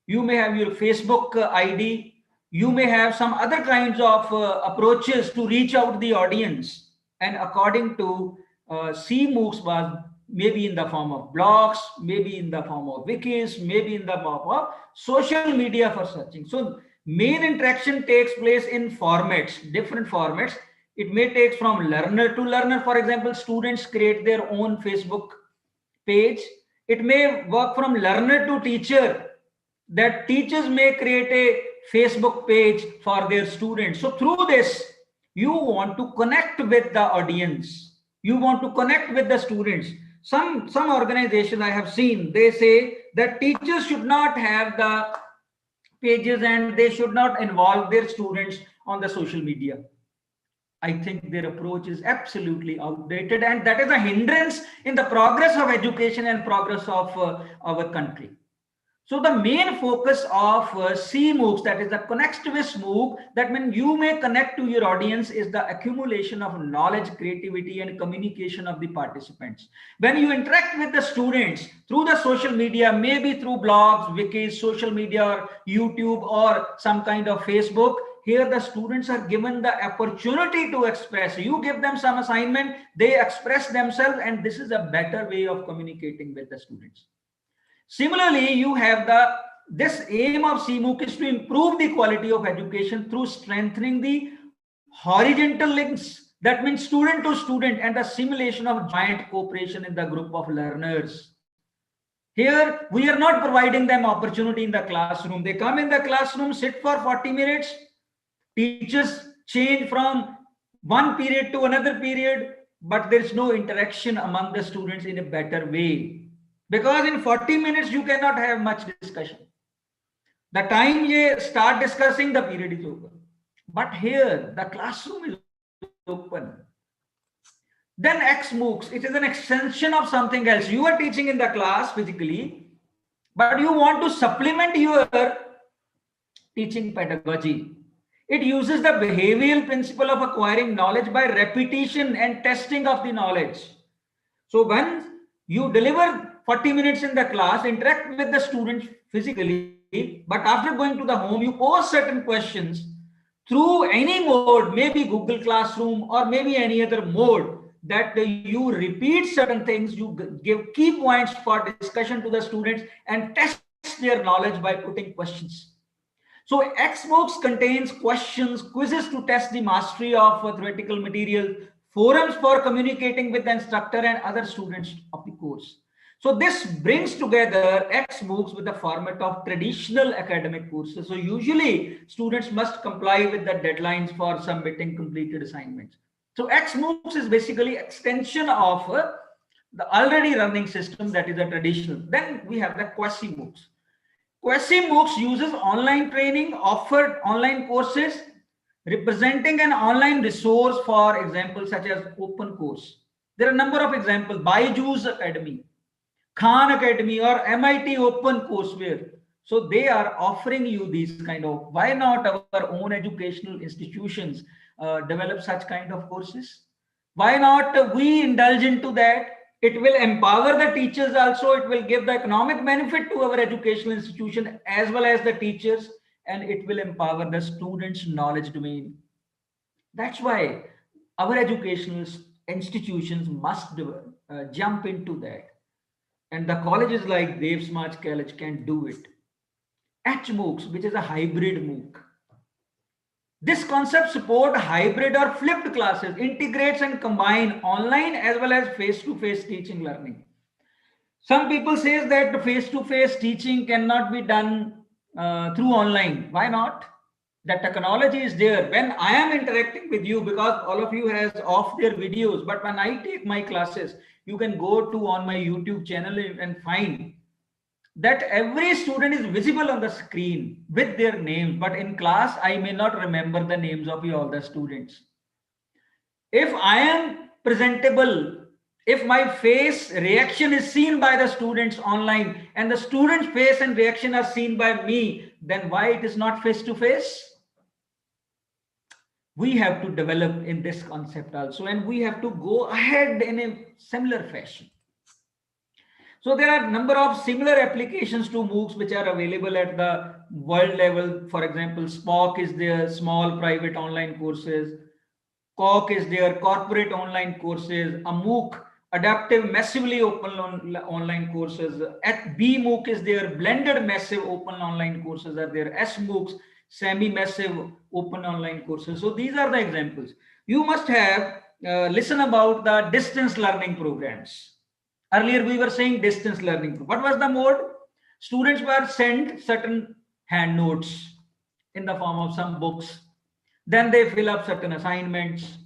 Speaker 5: you may have your Facebook ID, you may have some other kinds of approaches to reach out the audience. And according to C MOOCs was maybe in the form of blogs, maybe in the form of wikis, maybe in the form of social media for searching. So main interaction takes place in formats, different formats. It may take from learner to learner. For example, students create their own Facebook page. It may work from learner to teacher, that teachers may create a Facebook page for their students. So through this, you want to connect with the audience. You want to connect with the students. Some organizations I have seen, they say that teachers should not have the pages and they should not involve their students on the social media. I think their approach is absolutely outdated, and that is a hindrance in the progress of education and progress of our country. So the main focus of C MOOCs, that is the connectivist MOOC, that means you may connect to your audience, is the accumulation of knowledge, creativity, and communication of the participants. When you interact with the students through the social media, maybe through blogs, wikis, social media, or YouTube, or some kind of Facebook, here the students are given the opportunity to express. You give them some assignment, they express themselves, and this is a better way of communicating with the students. Similarly, you have this aim of C MOOC is to improve the quality of education through strengthening the horizontal links That means student to student and the simulation of joint cooperation in the group of learners. Here, we are not providing them opportunity in the classroom. They come in the classroom, sit for 40 minutes. Teachers change from one period to another period, but there's no interaction among the students in a better way. Because in 40 minutes, you cannot have much discussion. The time you start discussing, the period is over. But here, the classroom is open. Then Moocs, it is an extension of something else. You are teaching in the class physically, but you want to supplement your teaching pedagogy. It uses the behavioral principle of acquiring knowledge by repetition and testing of the knowledge. So once you deliver 40 minutes in the class, interact with the students physically, but after going to the home, you pose certain questions through any mode, maybe Google Classroom or maybe any other mode, that you repeat certain things, you give key points for discussion to the students and test their knowledge by putting questions. So Moocs contains questions, quizzes to test the mastery of theoretical material, forums for communicating with the instructor and other students of the course. So this brings together Moocs with the format of traditional academic courses. So usually students must comply with the deadlines for submitting completed assignments. So Moocs is basically extension of the already running system, that is a traditional. Then we have the quasi-Moocs. Quasi-Moocs uses online training, offered online courses, representing an online resource, for example, such as open course. There are a number of examples, Byju's Academy, Khan Academy, or MIT Open Courseware. So they are offering you these kind of, why not our own educational institutions develop such kind of courses? Why not we indulge into that? It will empower the teachers also. It will give the economic benefit to our educational institution as well as the teachers, and it will empower the students' knowledge domain. That's why our educational institutions must jump into that. And the colleges like Dev Samaj College can do it. Moocs, which is a hybrid MOOC. This concept supports hybrid or flipped classes, integrates and combine online as well as face-to-face teaching learning. Some people say that face-to-face teaching cannot be done through online. Why not? The technology is there. When I am interacting with you, because all of you has off their videos, but when I take my classes, you can go to on my YouTube channel and find that every student is visible on the screen with their names, but in class, I may not remember the names of all the students. If I am presentable, if my face reaction is seen by the students online and the student's face and reaction are seen by me, then why it is not face to face? We have to develop in this concept also, and we have to go ahead in a similar fashion. So there are a number of similar applications to MOOCs which are available at the world level. For example, SPOC is there, small private online courses. COC is there, corporate online courses. A MOOC, adaptive massively open online courses. At BMOOC is there, blended massive open online courses are there. SMOOCs, semi-massive open online courses. So these are the examples. You must have listen about the distance learning programs. Earlier we were saying distance learning. What was the mode? Students were sent certain hand notes in the form of some books. Then they fill up certain assignments.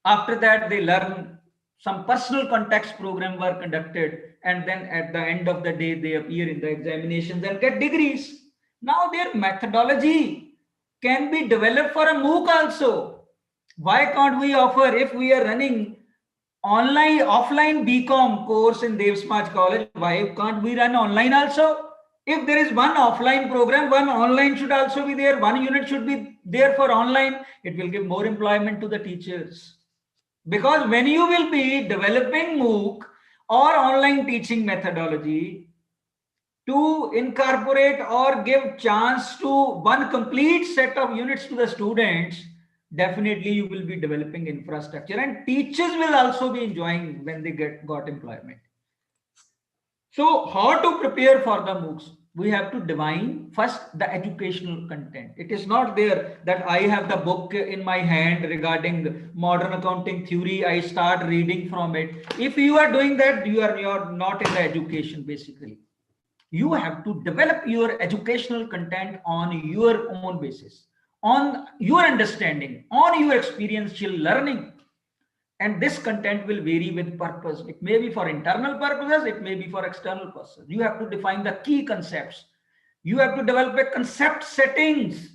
Speaker 5: After that, they learn. Some personal context program were conducted. And then at the end of the day, they appear in the examinations and get degrees. Now their methodology can be developed for a MOOC also. Why can't we offer, if we are running online, offline BCom course in Dev Samaj College, why can't we run online also? If there is one offline program, one online should also be there. One unit should be there for online. It will give more employment to the teachers. Because when you will be developing MOOC or online teaching methodology to incorporate or give chance to one complete set of units to the students, definitely you will be developing infrastructure, and teachers will also be enjoying when they got employment. So how to prepare for the MOOCs? we have to define first the educational content. It is not there that I have the book in my hand regarding modern accounting theory, I start reading from it. If you are doing that, you are not in the education. Basically, you have to develop your educational content on your own basis, on your understanding, on your experiential learning. And this content will vary with purpose. It may be for internal purposes, it may be for external purposes. You have to define the key concepts. You have to develop a concept settings,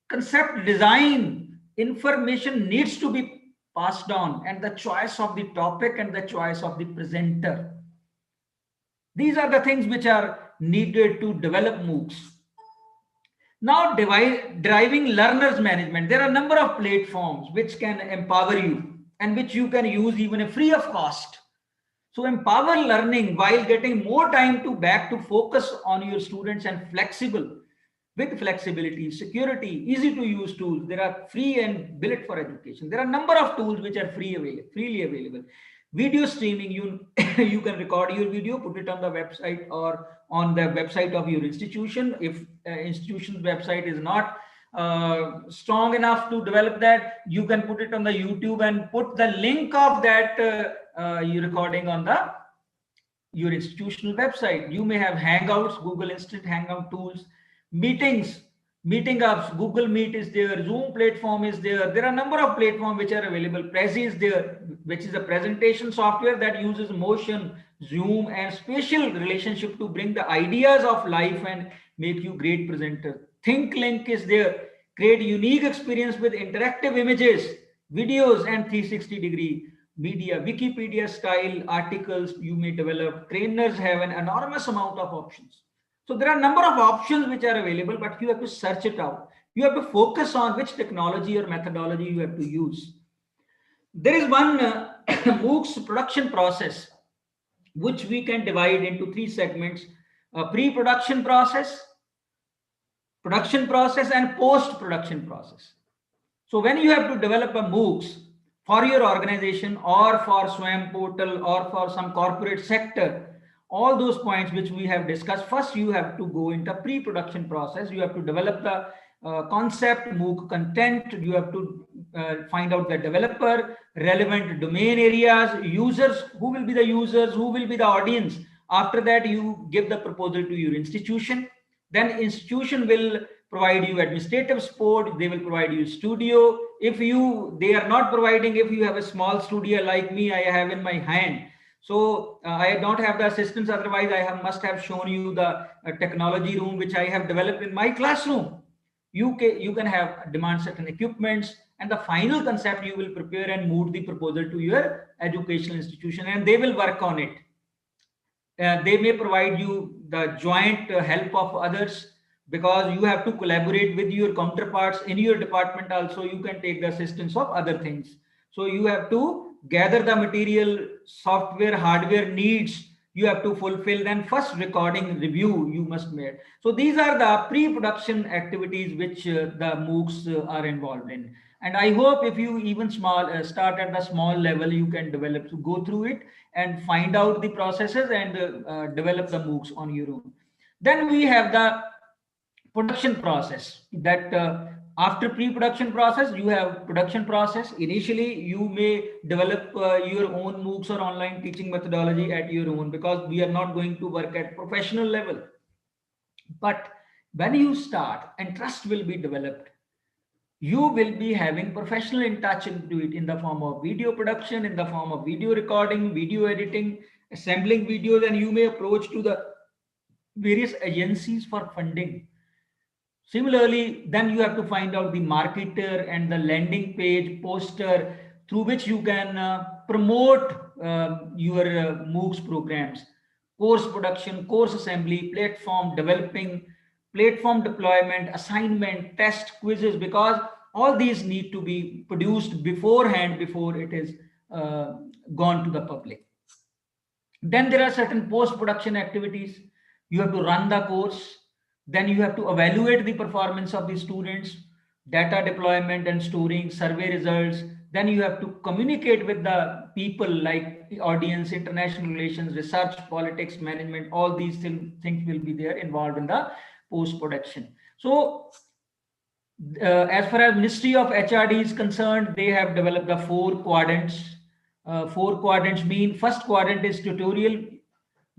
Speaker 5: concept design. Information needs to be passed on, and the choice of the topic and the choice of the presenter. These are the things which are needed to develop MOOCs. Now, driving learners management. There are a number of platforms which can empower you and which you can use even free of cost. So empower learning while getting more time to back to focus on your students, and flexible with flexibility, security, easy to use tools. There are free and built for education. There are a number of tools which are freely available. Video streaming, you you can record your video, put it on the website or on the website of your institution. If institution's website is not strong enough to develop that, you can put it on the YouTube and put the link of that your recording on the your institutional website. You may have Hangouts, Google Instant Hangout tools, meetings, meeting ups, Google Meet is there, Zoom platform is there. There are a number of platforms which are available. Prezi is there, which is a presentation software that uses motion, Zoom, and spatial relationship to bring the ideas of life and make you great presenter. ThinkLink is there, create unique experience with interactive images, videos, and 360-degree media. Wikipedia style articles you may develop. Trainers have an enormous amount of options. So there are a number of options which are available, but you have to search it out. You have to focus on which technology or methodology you have to use. There is one MOOCs production process, which we can divide into three segments: pre-production process, production process, and post-production process. So when you have to develop a MOOCs for your organization or for SWAM portal or for some corporate sector, all those points which we have discussed, first you have to go into pre-production process. You have to develop the concept, MOOC content. You have to find out the developer, relevant domain areas, users, who will be the users, who will be the audience. After that, you give the proposal to your institution. Then institution will provide you administrative support. They will provide you studio. If they are not providing, if you have a small studio like me, I have in my hand. So I don't have the assistance. Otherwise, I must have shown you the technology room which I have developed in my classroom. You can have demand certain equipments, and the final concept you will prepare and move the proposal to your educational institution, and they will work on it. They may provide you the joint help of others, because you have to collaborate with your counterparts in your department. Also, you can take the assistance of other things. So you have to gather the material, software, hardware needs you have to fulfill. Then first recording review you must make. So these are the pre-production activities which the MOOCs are involved in. And I hope if you even start at the small level, you can develop to go through it and find out the processes and develop the MOOCs on your own. Then we have the production process. That after pre-production process, you have production process. Initially, you may develop your own MOOCs or online teaching methodology at your own, because we are not going to work at professional level. But when you start and trust will be developed, you will be having professional in touch into it in the form of video production, in the form of video recording, video editing, assembling videos, and you may approach to the various agencies for funding. Similarly, then you have to find out the marketer and the landing page poster through which you can promote your MOOCs programs, course production, course assembly, platform developing, platform deployment, assignment, test, quizzes, because all these need to be produced beforehand before it is gone to the public. Then there are certain post-production activities. You have to run the course. Then you have to evaluate the performance of the students, data deployment and storing, survey results, Then you have to communicate with the people like the audience, international relations, research, politics, management. All these things will be there involved in the post-production. So as far as Ministry of HRD is concerned, they have developed the 4 quadrants. 4 quadrants mean first quadrant is tutorial,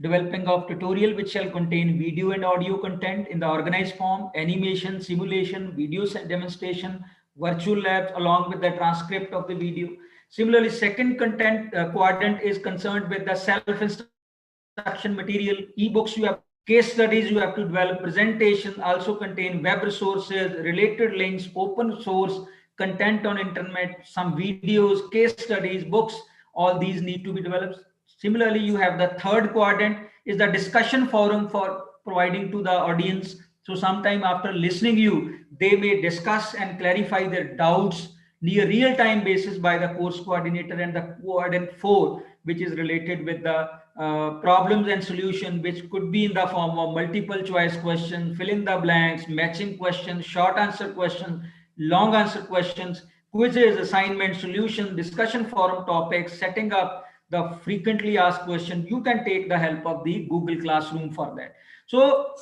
Speaker 5: developing of tutorial which shall contain video and audio content in the organized form, animation, simulation, videos and demonstration, virtual labs along with the transcript of the video. Similarly, second content quadrant is concerned with the self-instruction material, ebooks you have, case studies you have to develop, presentation also contain web resources, related links, open source content on internet, some videos, case studies, books, all these need to be developed. Similarly, you have the third quadrant is the discussion forum for providing to the audience. So sometime after listening you, they may discuss and clarify their doubts near real-time basis by the course coordinator. And the quadrant 4, which is related with the problems and solution, which could be in the form of multiple choice question, fill in the blanks, matching questions, short answer questions, long answer questions, quizzes, assignment, solution, discussion forum topics, setting up the frequently asked question. You can take the help of the Google Classroom for that. So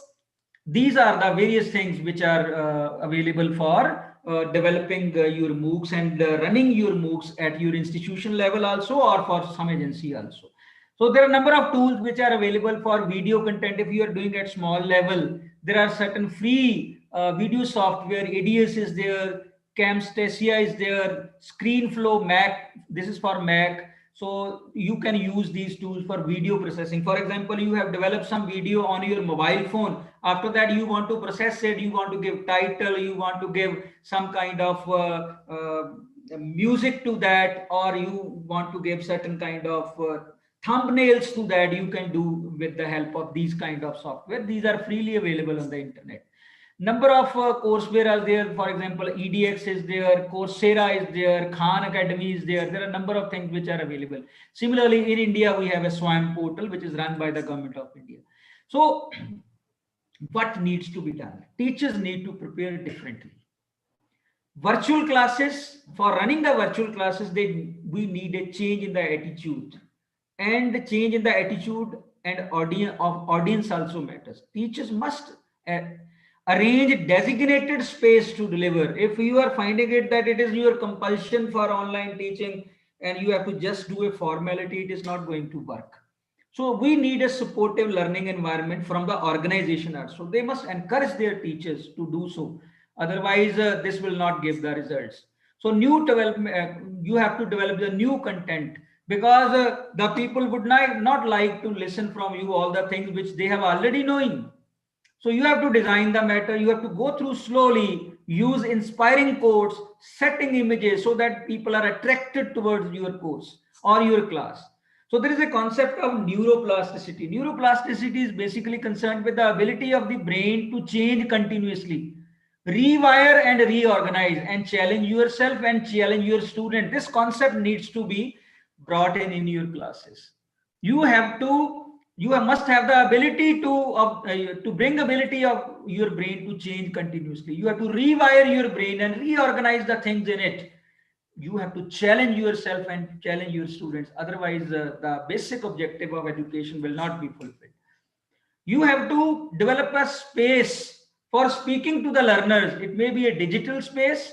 Speaker 5: these are the various things which are available for developing your Moocs and running your Moocs at your institution level also, or for some agency also. So there are a number of tools which are available for video content. If you are doing at small level, there are certain free video software. ADS is there, Camtasia is there, ScreenFlow Mac. This is for Mac. So you can use these tools for video processing. For example, you have developed some video on your mobile phone. After that, you want to process it. You want to give title. You want to give some kind of music to that, or you want to give certain kind of thumbnails to that. You can do with the help of these kind of software. These are freely available on the internet. Number of courseware are there. For example, EDX is there, Coursera is there, Khan Academy is there. There are a number of things which are available. Similarly, in India, we have a SWAM portal, which is run by the government of India. So what needs to be done? Teachers need to prepare differently. Virtual classes, for running the virtual classes, we need a change in the attitude. And the change in the attitude and audience also matters. Teachers must arrange designated space to deliver. If you are finding it that it is your compulsion for online teaching and you have to just do a formality, it is not going to work. So we need a supportive learning environment from the organization also. They must encourage their teachers to do so. Otherwise, this will not give the results. So new development, you have to develop the new content, because the people would not like to listen from you all the things which they have already knowing. So you have to design the matter. You have to go through slowly, use inspiring quotes, setting images so that people are attracted towards your course or your class. So there is a concept of neuroplasticity. Neuroplasticity is basically concerned with the ability of the brain to change continuously, rewire and reorganize, and challenge yourself and challenge your student. This concept needs to be brought in your classes. You must have the ability to bring ability of your brain to change continuously. You have to rewire your brain and reorganize the things in it. You have to challenge yourself and challenge your students. Otherwise, the basic objective of education will not be fulfilled. You have to develop a space for speaking to the learners. It may be a digital space.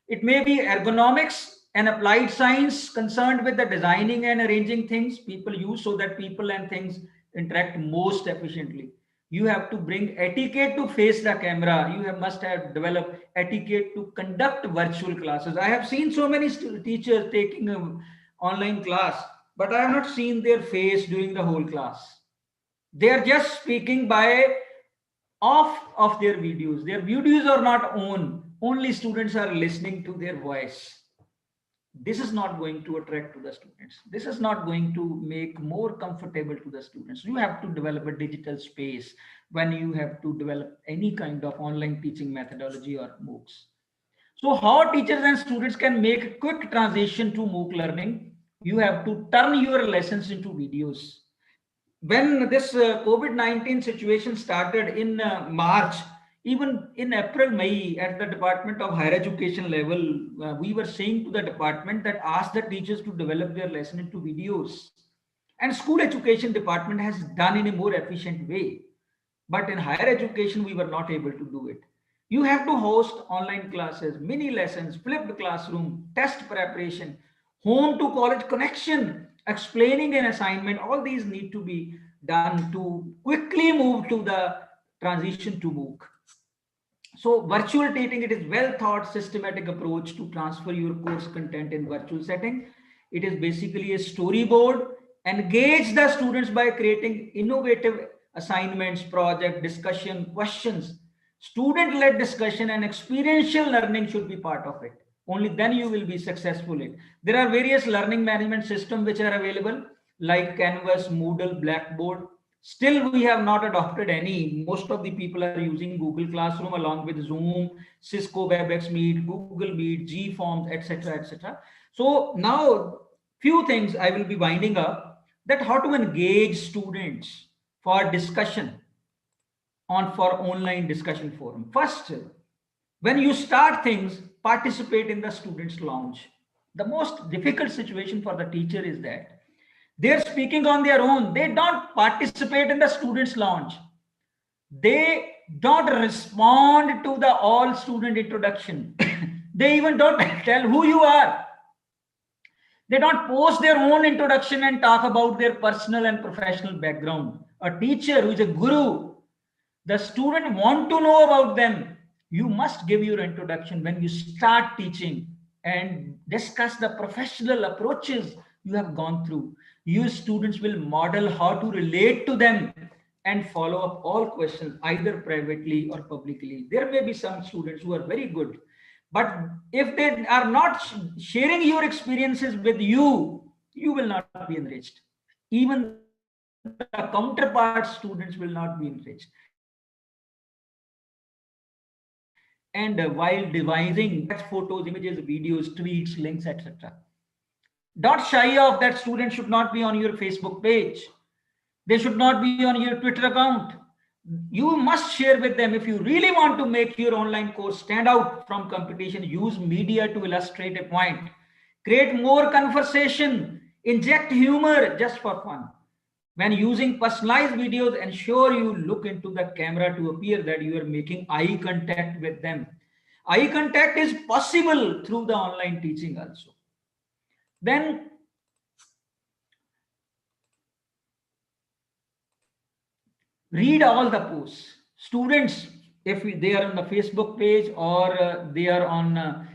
Speaker 5: It may be ergonomics and applied science concerned with the designing and arranging things people use so that people and things interact most efficiently. You have to bring etiquette to face the camera. You must have developed etiquette to conduct virtual classes. I have seen so many teachers taking an online class, but I have not seen their face during the whole class. They are just speaking by off of their videos. Their videos are not on. Only students are listening to their voice. This is not going to attract to the students. This is not going to make more comfortable to the students. You have to develop a digital space when you have to develop any kind of online teaching methodology or Moocs. So how teachers and students can make a quick transition to Mooc learning? You have to turn your lessons into videos. When this COVID-19 situation started in March, Even in April, May, at the Department of Higher Education level, we were saying to the department that ask the teachers to develop their lesson into videos. And school education department has done in a more efficient way. But in higher education, we were not able to do it. You have to host online classes, mini lessons, flipped classroom, test preparation, home to college connection, explaining an assignment. All these need to be done to quickly move to the transition to MOOC. So virtual teaching, it is well thought systematic approach to transfer your course content in virtual setting. It is basically a storyboard. Engage the students by creating innovative assignments, project, discussion, questions. Student-led discussion and experiential learning should be part of it. Only then you will be successful in. There are various learning management systems which are available like Canvas, Moodle, Blackboard. Still, we have not adopted any. Most of the people are using Google Classroom along with Zoom, Cisco WebEx Meet, Google Meet, G-Forms, etc., etc. So now, few things I will be winding up, that how to engage students for discussion for online discussion forum. First, when you start things, participate in the students' lounge. The most difficult situation for the teacher is that they're speaking on their own. They don't participate in the students' lounge. They don't respond to the all student introduction. They even don't tell who you are. They don't post their own introduction and talk about their personal and professional background. A teacher who is a guru, the student want to know about them. You must give your introduction when you start teaching and discuss the professional approaches you have gone through. You students will model how to relate to them and follow up all questions either privately or publicly. There may be some students who are very good, but if they are not sharing your experiences with you, you will not be enriched. Even the counterpart students will not be enriched. And while devising photos, images, videos, tweets, links, etc. Don't shy off that student should not be on your Facebook page. They should not be on your Twitter account. You must share with them. If you really want to make your online course stand out from competition, use media to illustrate a point. Create more conversation. Inject humor just for fun. When using personalized videos, ensure you look into the camera to appear that you are making eye contact with them. Eye contact is possible through the online teaching also. Then read all the posts. Students, if they are on the Facebook page or they are on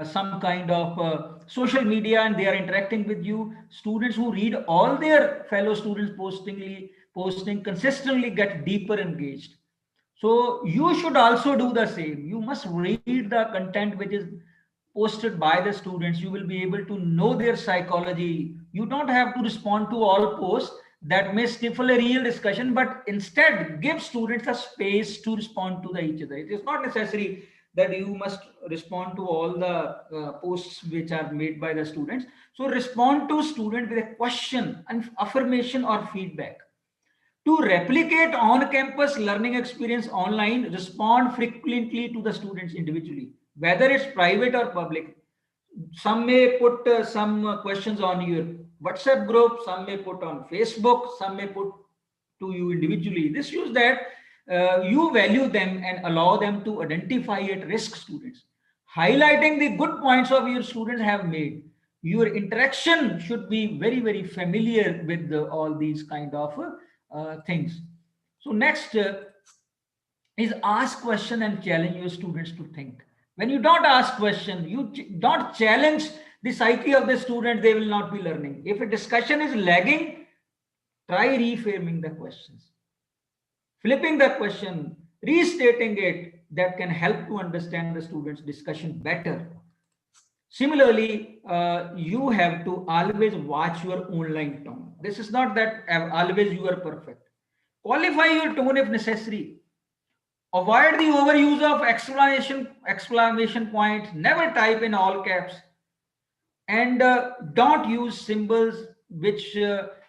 Speaker 5: some kind of social media and they are interacting with you, students who read all their fellow students posting consistently get deeper engaged. So you should also do the same. You must read the content which is posted by the students. You will be able to know their psychology. You don't have to respond to all posts that may stifle a real discussion, but instead give students a space to respond to each other. It is not necessary that you must respond to all the posts which are made by the students. So respond to student with a question and affirmation or feedback. To replicate on-campus learning experience online, respond frequently to the students individually, whether it's private or public. Some may put some questions on your WhatsApp group, some may put on Facebook, some may put to you individually. This shows that you value them and allow them to identify at-risk students. Highlighting the good points of your students have made. Your interaction should be very, very familiar with all these kind of things. So next is ask question and challenge your students to think. When you don't ask question, you don't challenge the psyche of the student, they will not be learning. If a discussion is lagging, try reframing the questions, flipping the question, restating it, that can help to understand the student's discussion better. Similarly, you have to always watch your online tone. This is not that always you are perfect. Qualify your tone if necessary. Avoid the overuse of exclamation points. Never type in all caps. And don't use symbols which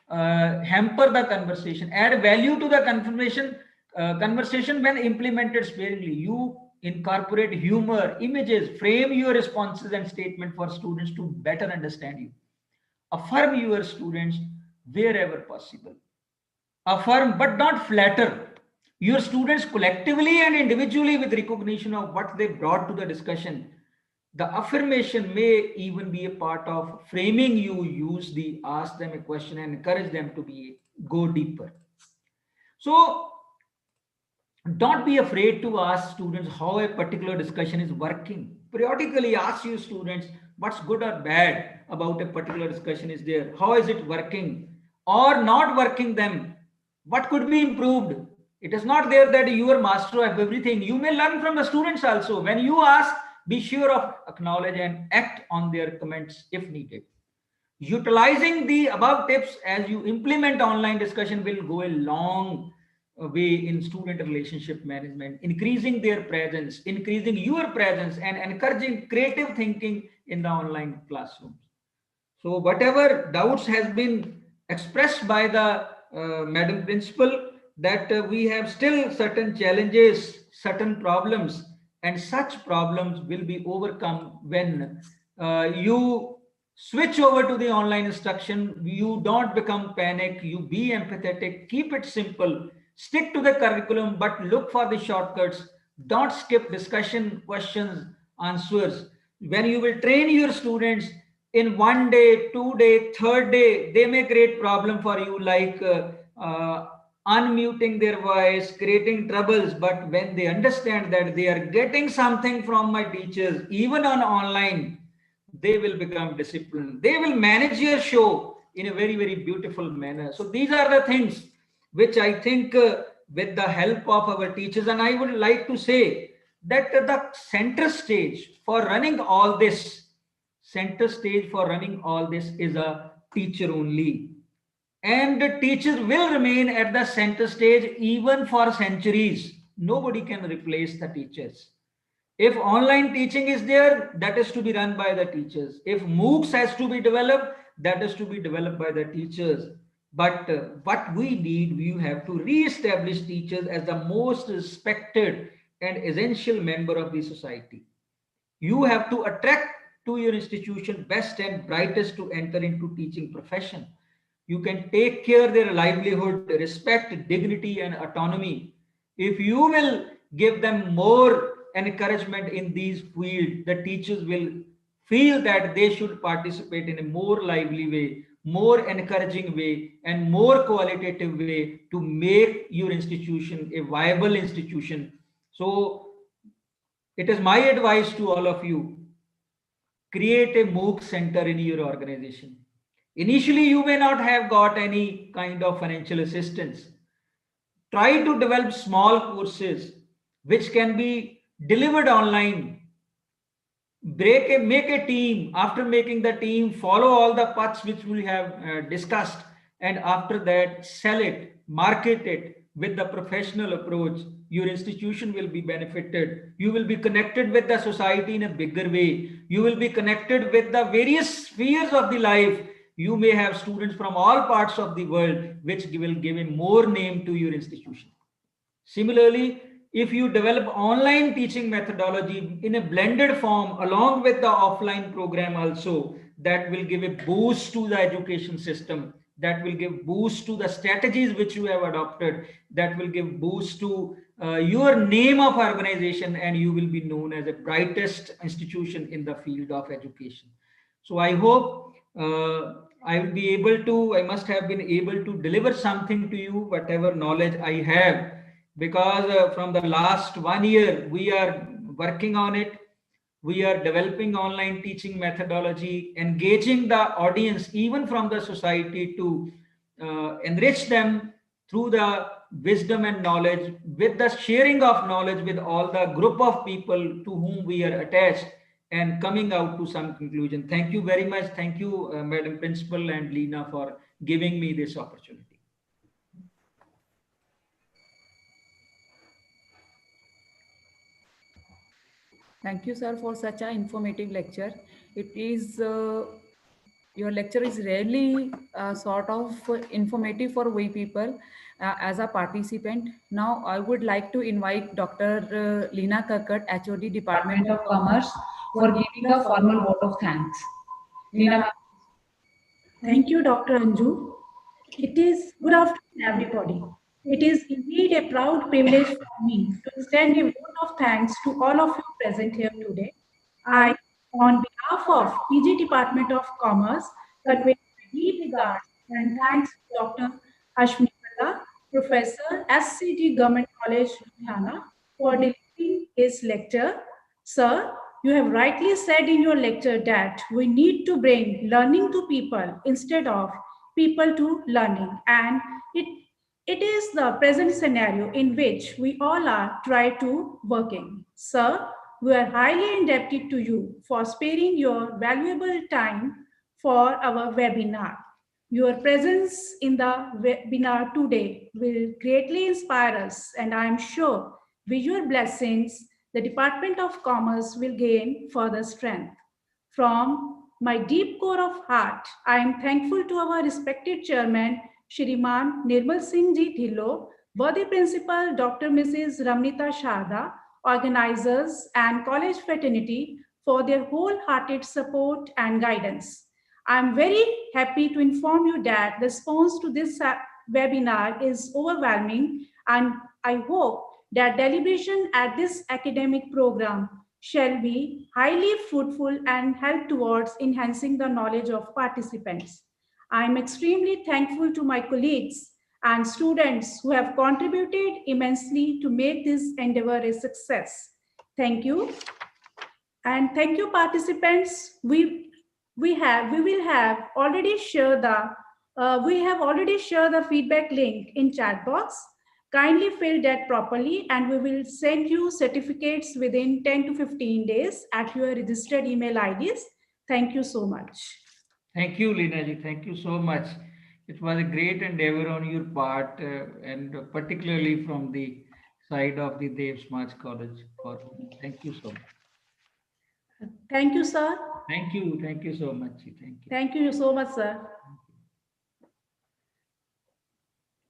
Speaker 5: hamper the conversation. Add value to the Conversation, when implemented sparingly, you incorporate humor, images, frame your responses and statement for students to better understand you. Affirm your students wherever possible. Affirm but not flatter your students collectively and individually with recognition of what they brought to the discussion. The affirmation may even be a part of framing. You use the ask them a question and encourage them to be go deeper. So don't be afraid to ask students how a particular discussion is working. Periodically ask your students what's good or bad about a particular discussion is there. How is it working or not working them? What could be improved? It is not there that you are master of everything. You may learn from the students also. When you ask, be sure of acknowledge and act on their comments if needed. Utilizing the above tips as you implement online discussion will go a long way in student relationship management, increasing their presence, increasing your presence, and encouraging creative thinking in the online classrooms. So whatever doubts has been expressed by the madam principal, that we have still certain challenges, certain problems, and such problems will be overcome when you switch over to the online instruction. You don't become panic, you be empathetic, keep it simple, stick to the curriculum, but look for the shortcuts. Don't skip discussion, questions, answers. When you will train your students in 1 day, 2 day, third day, they may create problem for you, like unmuting their voice, creating troubles. But when they understand that they are getting something from my teachers, even on online, they will become disciplined. They will manage your show in a very, very beautiful manner. So these are the things which I think with the help of our teachers, and I would like to say that the center stage for running all this is a teacher only. And the teachers will remain at the center stage even for centuries. Nobody can replace the teachers. If online teaching is there, that is to be run by the teachers. If Moocs has to be developed, that is to be developed by the teachers. But what we need, we have to re-establish teachers as the most respected and essential member of the society. You have to attract to your institution best and brightest to enter into teaching profession. You can take care their livelihood, respect, dignity, and autonomy. If you will give them more encouragement in these fields, the teachers will feel that they should participate in a more lively way, more encouraging way, and more qualitative way to make your institution a viable institution. So it is my advice to all of you: create a MOOC center in your organization. Initially, you may not have got any kind of financial assistance. Try to develop small courses which can be delivered online. Make a team. After making the team, follow all the paths which we have discussed, and after that, sell it, market it with the professional approach. Your institution will be benefited. You will be connected with the society in a bigger way. You will be connected with the various spheres of the life. You may have students from all parts of the world, which will give a more name to your institution. Similarly, if you develop online teaching methodology in a blended form along with the offline program also, that will give a boost to the education system, that will give boost to the strategies which you have adopted, that will give boost to your name of organization, and you will be known as the brightest institution in the field of education. So I hope I must have been able to deliver something to you, whatever knowledge I have, because from the last 1 year we are working on it. We are developing online teaching methodology, engaging the audience even from the society to enrich them through the wisdom and knowledge, with the sharing of knowledge with all the group of people to whom we are attached, and coming out to some conclusion. Thank you very much. Thank you, Madam Principal and Lena, for giving me this opportunity.
Speaker 2: Thank you, sir, for such an informative lecture. It is Your lecture is really sort of informative for we people as a participant. Now, I would like to invite Dr. Leena Kakkat, HOD Department of Commerce, for giving a formal vote of thanks. Leena, ma'am.
Speaker 6: Thank you, Dr. Anju. It is good afternoon, everybody. It is indeed a proud privilege for me to extend a vote of thanks to all of you present here today. I, on behalf of PG Department of Commerce, convey my deep regards and thanks to Dr. ASHWANI, Professor, SCG Government College, Ludhiana, for delivering his lecture. Sir, you have rightly said in your lecture that we need to bring learning to people instead of people to learning. And it is the present scenario in which we all are trying to working. Sir, we are highly indebted to you for sparing your valuable time for our webinar. Your presence in the webinar today will greatly inspire us, and I am sure with your blessings, the Department of Commerce will gain further strength. From my deep core of heart, I am thankful to our respected chairman, Shriman Nirmal Singh Ji Dhillo, worthy principal Dr. Mrs. Ramnita Sharda, organizers and college fraternity for their wholehearted support and guidance. I am very happy to inform you that the response to this webinar is overwhelming, and I hope that deliberation at this academic program shall be highly fruitful and help towards enhancing the knowledge of participants. I am extremely thankful to my colleagues and students who have contributed immensely to make this endeavor a success. Thank you. And thank you, participants. We will have already shared the feedback link in chat box. Kindly fill that properly, and we will send you certificates within 10 to 15 days at your registered email IDs. Thank you so much.
Speaker 5: Thank you, Leena ji. Thank you so much. It was a great endeavor on your part, and particularly from the side of the Dev Samaj College for Women. Thank you so much.
Speaker 6: Thank you, sir.
Speaker 5: Thank you. Thank you so much. Thank you.
Speaker 6: Thank you so much, sir.
Speaker 5: Thank